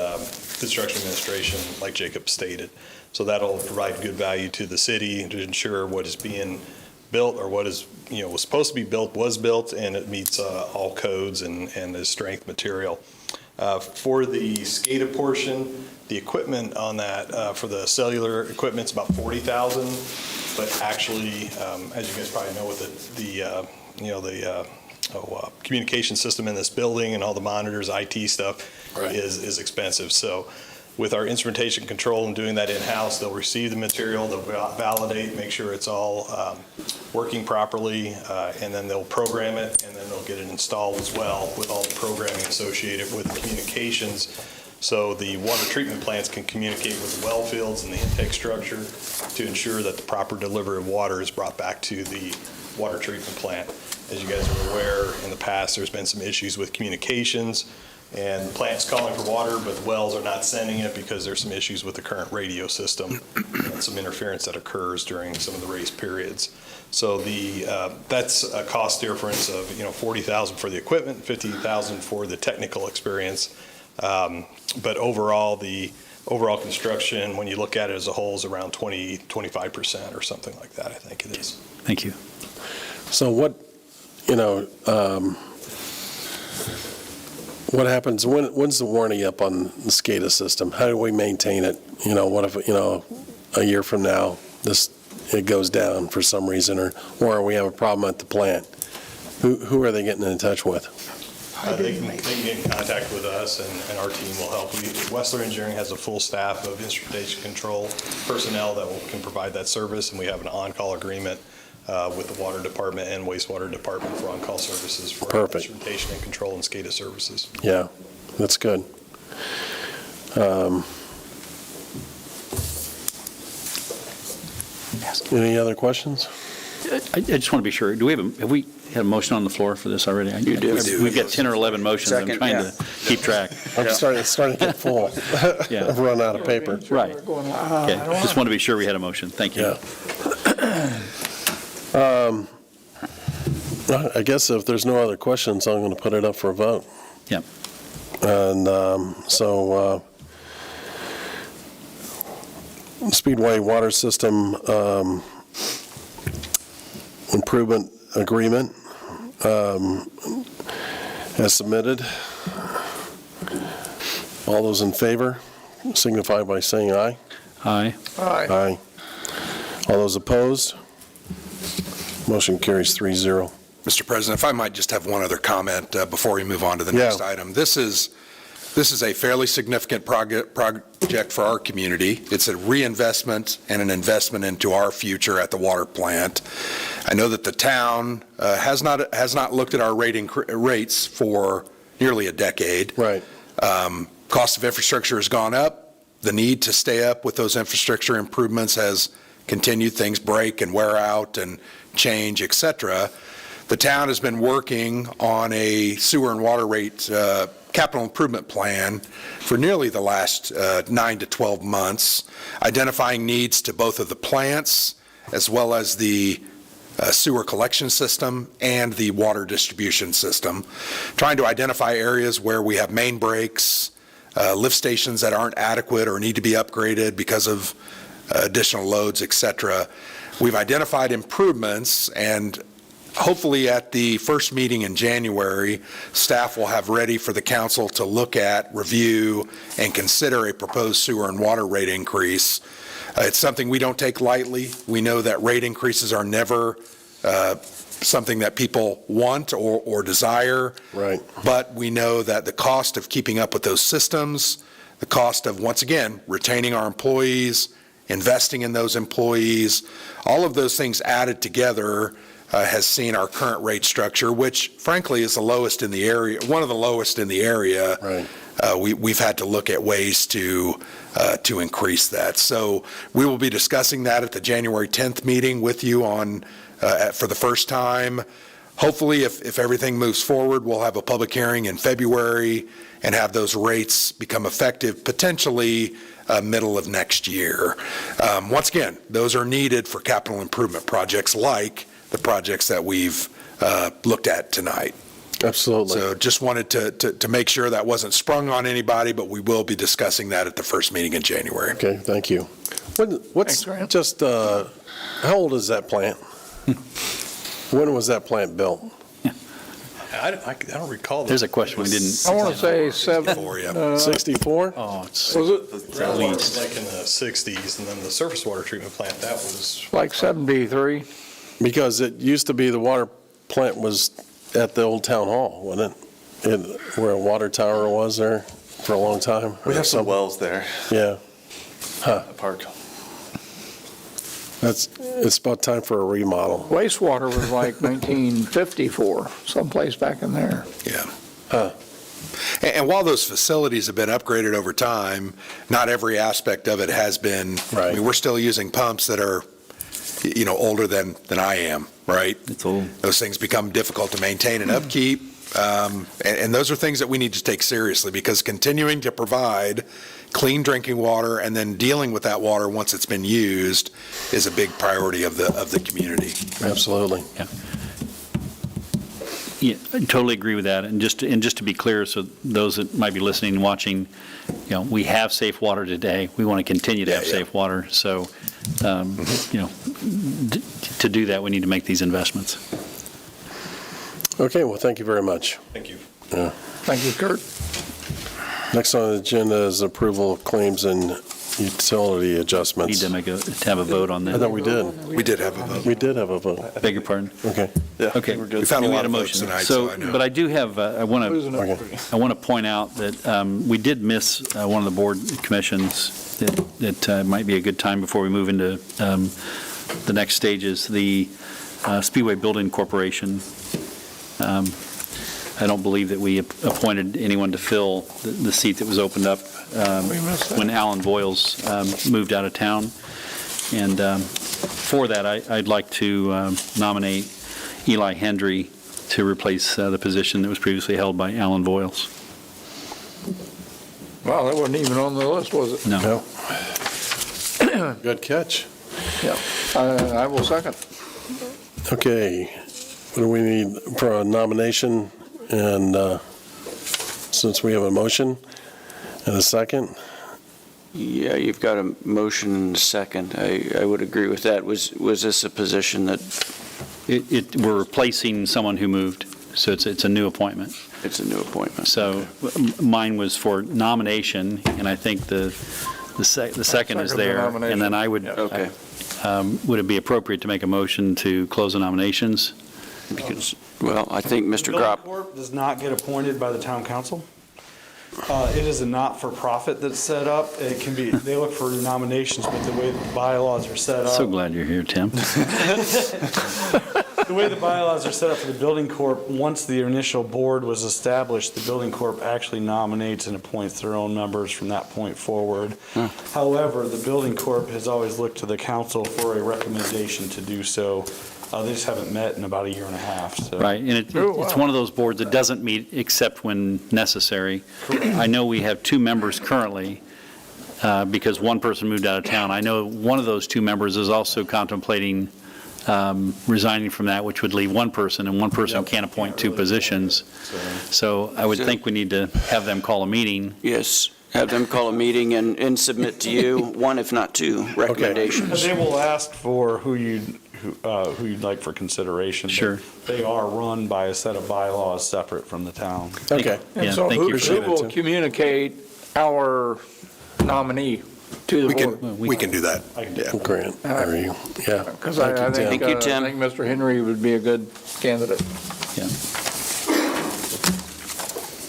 construction administration, like Jacob stated. So that'll provide good value to the city to ensure what is being built or what is, was supposed to be built was built, and it meets all codes and is strength material. For the SCADA portion, the equipment on that, for the cellular equipment, it's about $40,000, but actually, as you guys probably know, with the communication system in this building and all the monitors, IT stuff Right. is expensive. So with our instrumentation control and doing that in-house, they'll receive the material, they'll validate, make sure it's all working properly, and then they'll program it, and then they'll get it installed as well with all the programming associated with communications. So the water treatment plants can communicate with the well fields and the intake structure to ensure that the proper delivery of water is brought back to the water treatment plant. As you guys are aware, in the past, there's been some issues with communications, and the plant's calling for water, but the wells are not sending it because there's some issues with the current radio system and some interference that occurs during some of the race periods. So that's a cost difference of $40,000 for the equipment, $50,000 for the technical experience. But overall, the overall construction, when you look at it as a whole, is around 25% or something like that, I think it is. Thank you. So what happens, when's the warranty up on the SCADA system? How do we maintain it? What if, a year from now, it goes down for some reason, or we have a problem at the plant? Who are they getting in touch with? They can get in contact with us, and our team will help. Wessler Engineering has a full staff of instrumentation control personnel that can provide that service, and we have an on-call agreement with the water department and wastewater department for on-call services for instrumentation and control and SCADA services. Yeah, that's good. Any other questions? I just want to be sure, have we had a motion on the floor for this already? You did. We've got 10 or 11 motions. I'm Second, trying yeah. to keep track. I'm starting to get full. Yeah. I've run out of paper. Right. Okay, just want to be sure we had a motion. Thank you. Yeah. I guess if there's no other questions, I'm going to put it up for a vote. Yep. And Speedway Water System Improvement Agreement as submitted. All those in favor signify by saying aye. Aye. Aye. All those opposed? Motion carries 3-0. Mr. President, if I might just have one other comment before we move on to the next item. This is a fairly significant project for our community. It's a reinvestment and an investment into our future at the water plant. I know that the town has not looked at our rates for nearly a decade. Right. Cost of infrastructure has gone up. The need to stay up with those infrastructure improvements has continued. Things break and wear out and change, et cetera. The town has been working on a sewer and water rate capital improvement plan for nearly the last 9 to 12 months, identifying needs to both of the plants as well as the sewer collection system and the water distribution system, trying to identify areas where we have main breaks, lift stations that aren't adequate or need to be upgraded because of additional loads, et cetera. We've identified improvements, and hopefully at the first meeting in January, staff will have ready for the council to look at, review, and consider a proposed sewer and water rate increase. It's something we don't take lightly. We know that rate increases are never something that people want or desire. Right. But we know that the cost of keeping up with those systems, the cost of, once again, retaining our employees, investing in those employees, all of those things added together has seen our current rate structure, which frankly is the lowest in the area, one of the lowest in the area. Right. We've had to look at ways to increase that. So we will be discussing that at the January 10th meeting with you for the first time. Hopefully, if everything moves forward, we'll have a public hearing in February and have those rates become effective potentially middle of next year. Once again, those are needed for capital improvement projects like the projects that we've looked at tonight. Absolutely. So just wanted to make sure that wasn't sprung on anybody, but we will be discussing that at the first meeting in January. Okay, thank you. What's just, how old is that plant? When was that plant built? I don't recall. There's a question we didn't. I want to say 64? Oh, it's Was it Groundwater was like in the 60s, and then the surface water treatment plant, that was like 73? Because it used to be the water plant was at the old town hall, wasn't it? Where a water tower was there for a long time. We have some wells there, Yeah, at Park. it's about time for a remodel. Wastewater was like 1954, someplace back in there. Yeah. Huh. And while those facilities have been upgraded over time, not every aspect of it has been. Right. I mean, we're still using pumps that are, older than I am, right? It's old. Those things become difficult to maintain and upkeep. And those are things that we need to take seriously, because continuing to provide clean drinking water and then dealing with that water once it's been used is a big priority of the community. Absolutely. Yeah, I totally agree with that. And just to be clear, so those that might be listening and watching, we have safe water today. We want to continue to have safe water. So, to do that, we need to make these investments. Okay, well, thank you very much. Thank you. Yeah. Thank you, Kurt. Next on the agenda is approval of claims and utility Need adjustments. to have a vote on I thought that. we did. We did have a vote. We did have a vote. Beg your pardon? Okay. Yeah, Okay. we're We good. found a We lot had of a votes motion. tonight, so I know. But I do have, I want Losing to, it. Okay. I want to point out that we did miss one of the board commissions that might be a good time before we move into the next stages, the Speedway Building Corporation. I don't believe that we appointed anyone to fill the seat that was opened up when Alan Voiles moved out of town. And for that, I'd like to nominate Eli Hendry to replace the position that was previously held by Alan Voiles. Well, that wasn't even on the list, was it? No. No. Good catch. Yeah. I will second. Okay, what do we need for a nomination? And since we have a motion and a second, Yeah, you've got a motion and a second. I would agree with that. Was this a position that We're replacing someone who moved, so it's a new appointment. it's a new appointment? So mine was for nomination, and I think the second is Second the there. nomination. And then I would, Okay. would it be appropriate to make a motion to close the nominations? Because, well, I think Mr. Building Gropp, Corp does not get appointed by the town council. It is a not-for-profit that's set up. It can be, they look for nominations, but the way the bylaws are set up. So glad you're here, Tim. The way the bylaws are set up for the building corp, once the initial board was established, the building corp actually nominates and appoints their own members from that point forward. However, the building corp has always looked to the council for a recommendation to do so. They just haven't met in about a year and a half, so. Right, and it's one of those boards that doesn't meet except when necessary. I know we have two members currently, because one person moved out of town. I know one of those two members is also contemplating resigning from that, which would leave one person, and one person can't appoint two positions. So I would think we need to have them call a meeting. yes, have them call a meeting and submit to you, one if not two recommendations. They will ask for who you'd like for consideration. but Sure. They are run by a set of bylaws separate from the town. okay. And Yeah, so thank you who for that. will communicate our nominee to the board? We can do that. I can do Yeah. Grant, are you? Yeah. Because Thank you, I think, Tim. Thank you, Tim. I think Mr. Henry would be a good candidate. Yeah.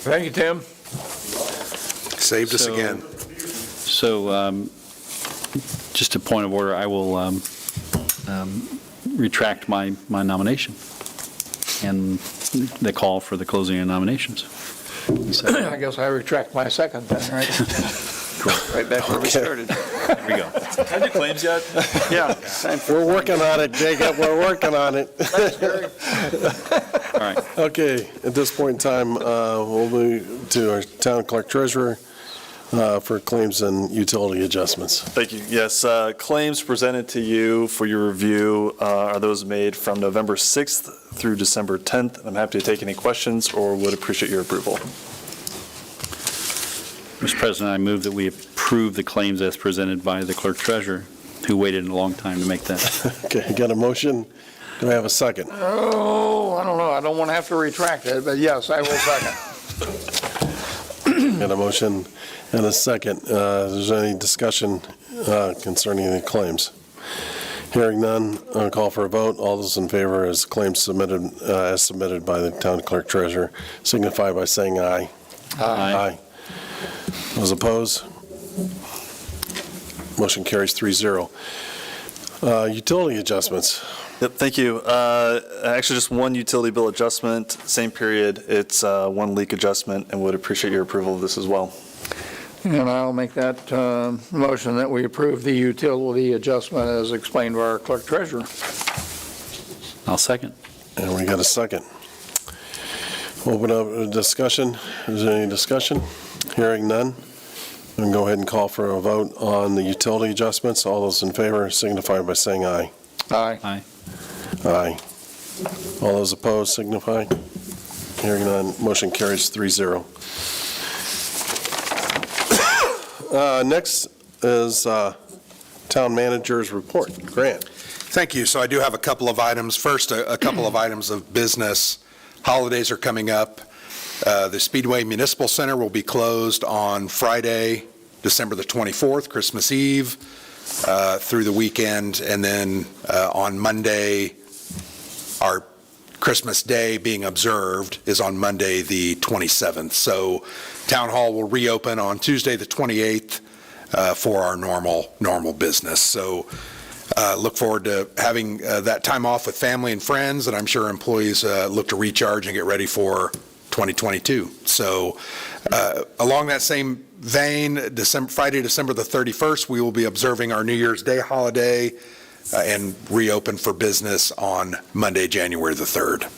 Thank you, Tim. Saved us So- again. So just a point of order, I will retract my nomination and the call for the closing of nominations. I guess I retract my second then, right? Right back where we started. There we go. Can I do claims yet? Yeah. We're working on it, Jacob, we're working on it. All right. Okay, at this point in time, we'll move to our town clerk treasurer for claims and utility adjustments. Thank you. Yes, claims presented to you for your review are those made from November 6th through December 10th. I'm happy to take any questions or would appreciate your approval. Mr. President, I move that we approve the claims as presented by the clerk treasurer, who waited a long time to make that. Okay, got a motion? Do I have a second? Oh, I don't know. I don't want to have to retract it, but yes, I will second. Got a motion and a second. Is there any discussion concerning the claims? Hearing none, I'll call for a vote. All those in favor as claims submitted, as submitted by the town clerk treasurer, signify by saying aye. Aye. Those opposed? Motion carries 3-0. Utility adjustments. Yep, thank you. Actually, just one utility bill adjustment, same period. It's one leak adjustment, and would appreciate your approval of this as well. And I'll make that motion that we approve the utility adjustment as explained by our clerk treasurer. I'll second. And we got a second. Open up a discussion. Is there any discussion? Hearing none. We can go ahead and call for a vote on the utility adjustments. All those in favor signify by saying aye. Aye. Aye. Aye. All those opposed signify. Hearing none, motion carries 3-0. Next is Town Manager's Report. Grant. Thank you. So I do have a couple of items. First, a couple of items of business. Holidays are coming up. The Speedway Municipal Center will be closed on Friday, December the 24th, Christmas Eve, through the weekend, and then on Monday, our Christmas Day being observed is on Monday, the 27th. So Town Hall will reopen on Tuesday, the 28th, for our normal business. So look forward to having that time off with family and friends, and I'm sure employees look to recharge and get ready for 2022. So along that same vein, Friday, December the 31st, we will be observing our New Year's Day holiday and reopen for business on Monday, January the 3rd.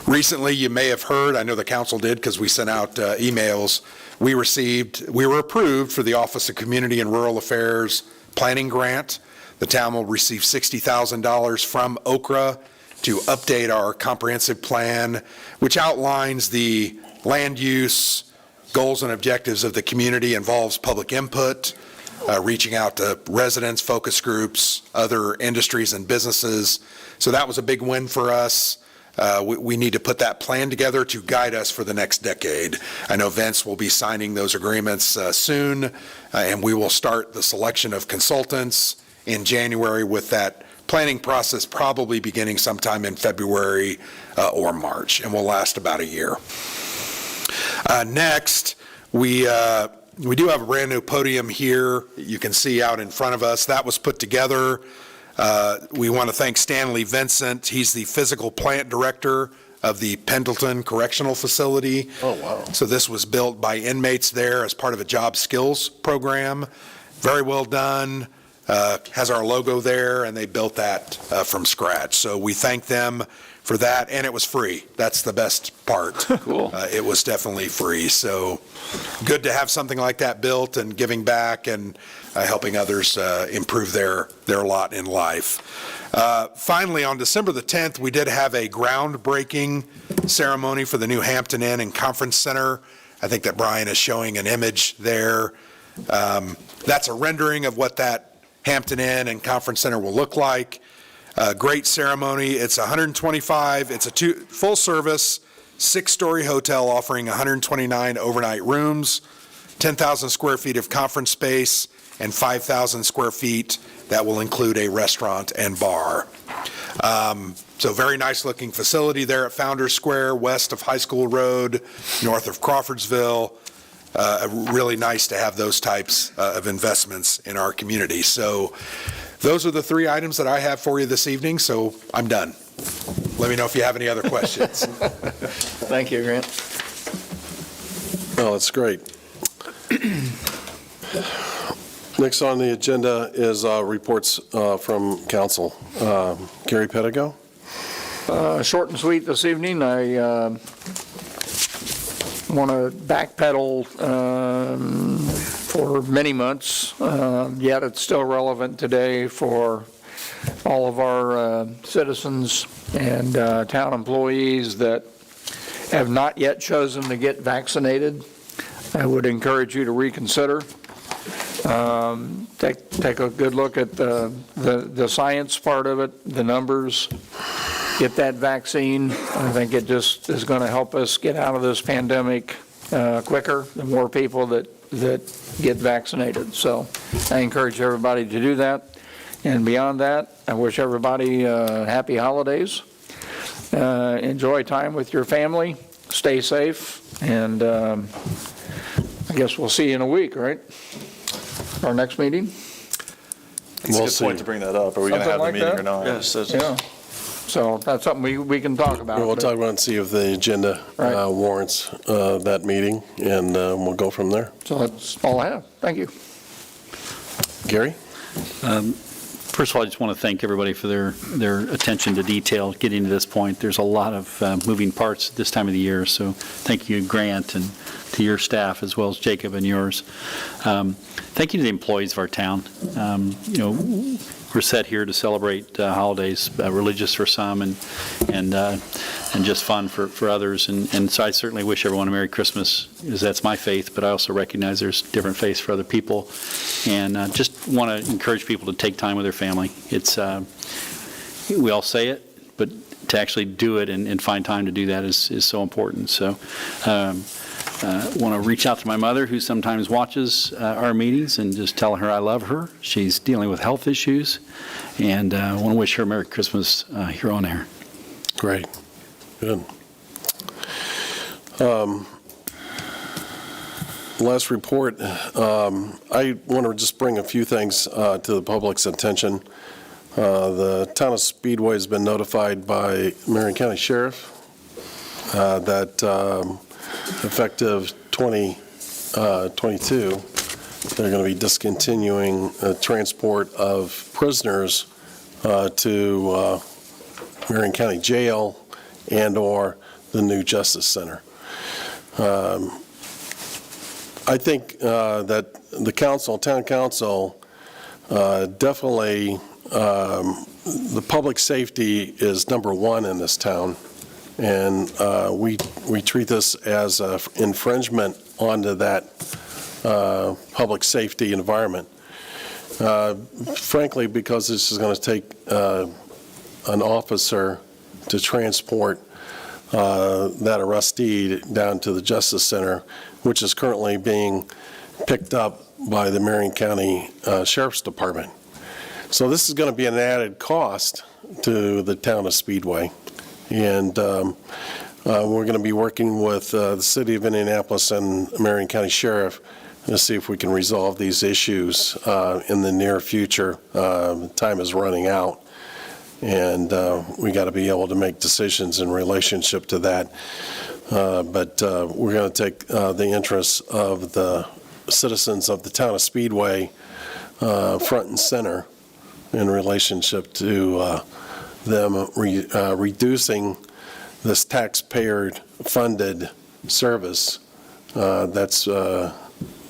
Recently, you may have heard, I know the council did because we sent out emails, we were approved for the Office of Community and Rural Affairs Planning Grant. The town will receive $60,000 from OCRA to update our comprehensive plan, which outlines the land use, goals and objectives of the community, involves public input, reaching out to residents, focus groups, other industries and businesses. So that was a big win for us. We need to put that plan together to guide us for the next decade. I know Vince will be signing those agreements soon, and we will start the selection of consultants in January with that planning process probably beginning sometime in February or March, and will last about a year. Next, we do have a brand new podium here you can see out in front of us. That was put together. We want to thank Stanley Vincent. He's the physical plant director of the Pendleton Correctional Facility. Oh, wow. So this was built by inmates there as part of a job skills program. Very well done. Has our logo there, and they built that from scratch. So we thank them for that, and it was free. That's the best part. Cool. It was definitely free. So good to have something like that built and giving back and helping others improve their lot in life. Finally, on December the 10th, we did have a groundbreaking ceremony for the new Hampton Inn and Conference Center. I think that Brian is showing an image there. That's a rendering of what that Hampton Inn and Conference Center will look like. Great ceremony. It's 125. It's a full-service, 6-story hotel offering 129 overnight rooms, 10,000 square feet of conference space, and 5,000 square feet that will include a restaurant and bar. So very nice-looking facility there at Founders Square, west of High School Road, north of Crawfordsville. Really nice to have those types of investments in our community. So those are the 3 items that I have for you this evening, so I'm done. Let me know if you have any other questions. Thank you, Grant. Oh, that's great. Next on the agenda is reports from council. Gary Pettigo? Short and sweet this evening. I want to backpedal for many months, yet it's still relevant today for all of our citizens and town employees that have not yet chosen to get vaccinated. I would encourage you to reconsider. Take a good look at the science part of it, the numbers. Get that vaccine. I think it just is going to help us get out of this pandemic quicker, the more people that get vaccinated. So I encourage everybody to do that. And beyond that, I wish everybody happy holidays. Enjoy time with your family. Stay safe. And I I guess we'll see you in a week, right? Our next meeting? It's a We'll good see. point to bring that up. Are we going to Something have the like meeting that? or not? Yes, that's. Yeah. So that's something we can talk about. We'll but- talk about it and see if the agenda Right. warrants that meeting, and we'll go from there. So that's all I have. Thank you. Gary? First of all, I just want to thank everybody for their attention to detail getting to this point. There's a lot of moving parts this time of the year, so thank you, Grant, and to your staff, as well as Jacob and yours. Thank you to the employees of our town. We're set here to celebrate holidays, religious for some and just fun for others. And so I certainly wish everyone a Merry Christmas, because that's my faith, but I also recognize there's different faiths for other people. And just want to encourage people to take time with their family. It's, we all say it, but to actually do it and find time to do that is so important. So want to reach out to my mother, who sometimes watches our meetings, and just tell her I love her. She's dealing with health issues, and I want to wish her a Merry Christmas here on air. Great. Good. Last report, I want to just bring a few things to the public's attention. The town of Speedway has been notified by Marion County Sheriff that effective 2022, they're going to be discontinuing transport of prisoners to Marion County Jail and/or the new Justice Center. I think that the town council, definitely, the public safety is number one in this town. And we treat this as an infringement onto that public safety environment. Frankly, because this is going to take an officer to transport that arrestee down to the Justice Center, which is currently being picked up by the Marion County Sheriff's Department. So this is going to be an added cost to the town of Speedway. And we're going to be working with the City of Indianapolis and Marion County Sheriff to see if we can resolve these issues in the near future. Time is running out, and we got to be able to make decisions in relationship to that. But we're going to take the interests of the citizens of the town of Speedway front and center in relationship to them reducing this taxpayer-funded service that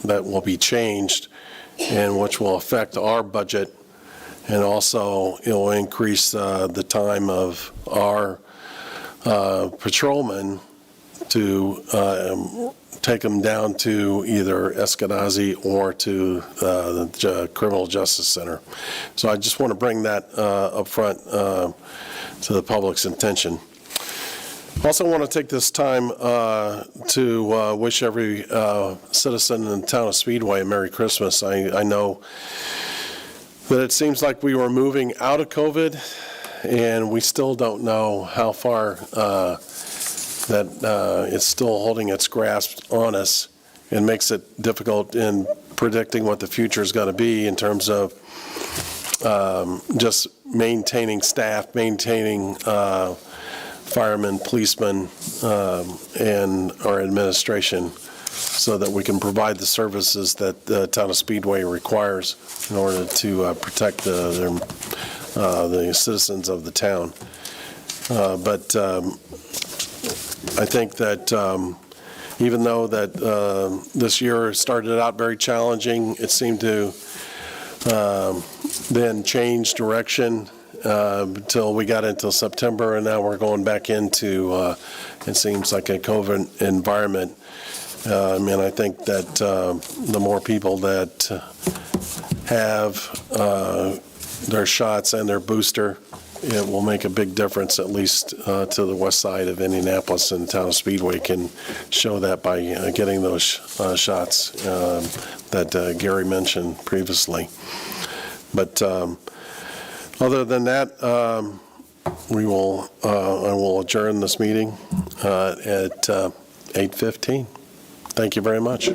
will be changed, and which will affect our budget, and also it will increase the time of our patrolmen to take them down to either Eskenazi or to the Criminal Justice Center. So I just want to bring that up front to the public's attention. Also want to take this time to wish every citizen in the town of Speedway a Merry Christmas. I know that it seems like we were moving out of COVID, and we still don't know how far that it's still holding its grasp on us, and makes it difficult in predicting what the future is going to be in terms of just maintaining staff, maintaining firemen, policemen, and our administration, so that we can provide the services that the town of Speedway requires in order to protect the citizens of the town. But I think that even though that this year started out very challenging, it seemed to then change direction until we got into September, and now we're going back into, it seems like a COVID environment. And I think that the more people that have their shots and their booster, it will make a big difference, at least to the west side of Indianapolis, and the town of Speedway can show that by getting those shots that Gary mentioned previously. But other than that, I will adjourn this meeting at 8:15. Thank you very much.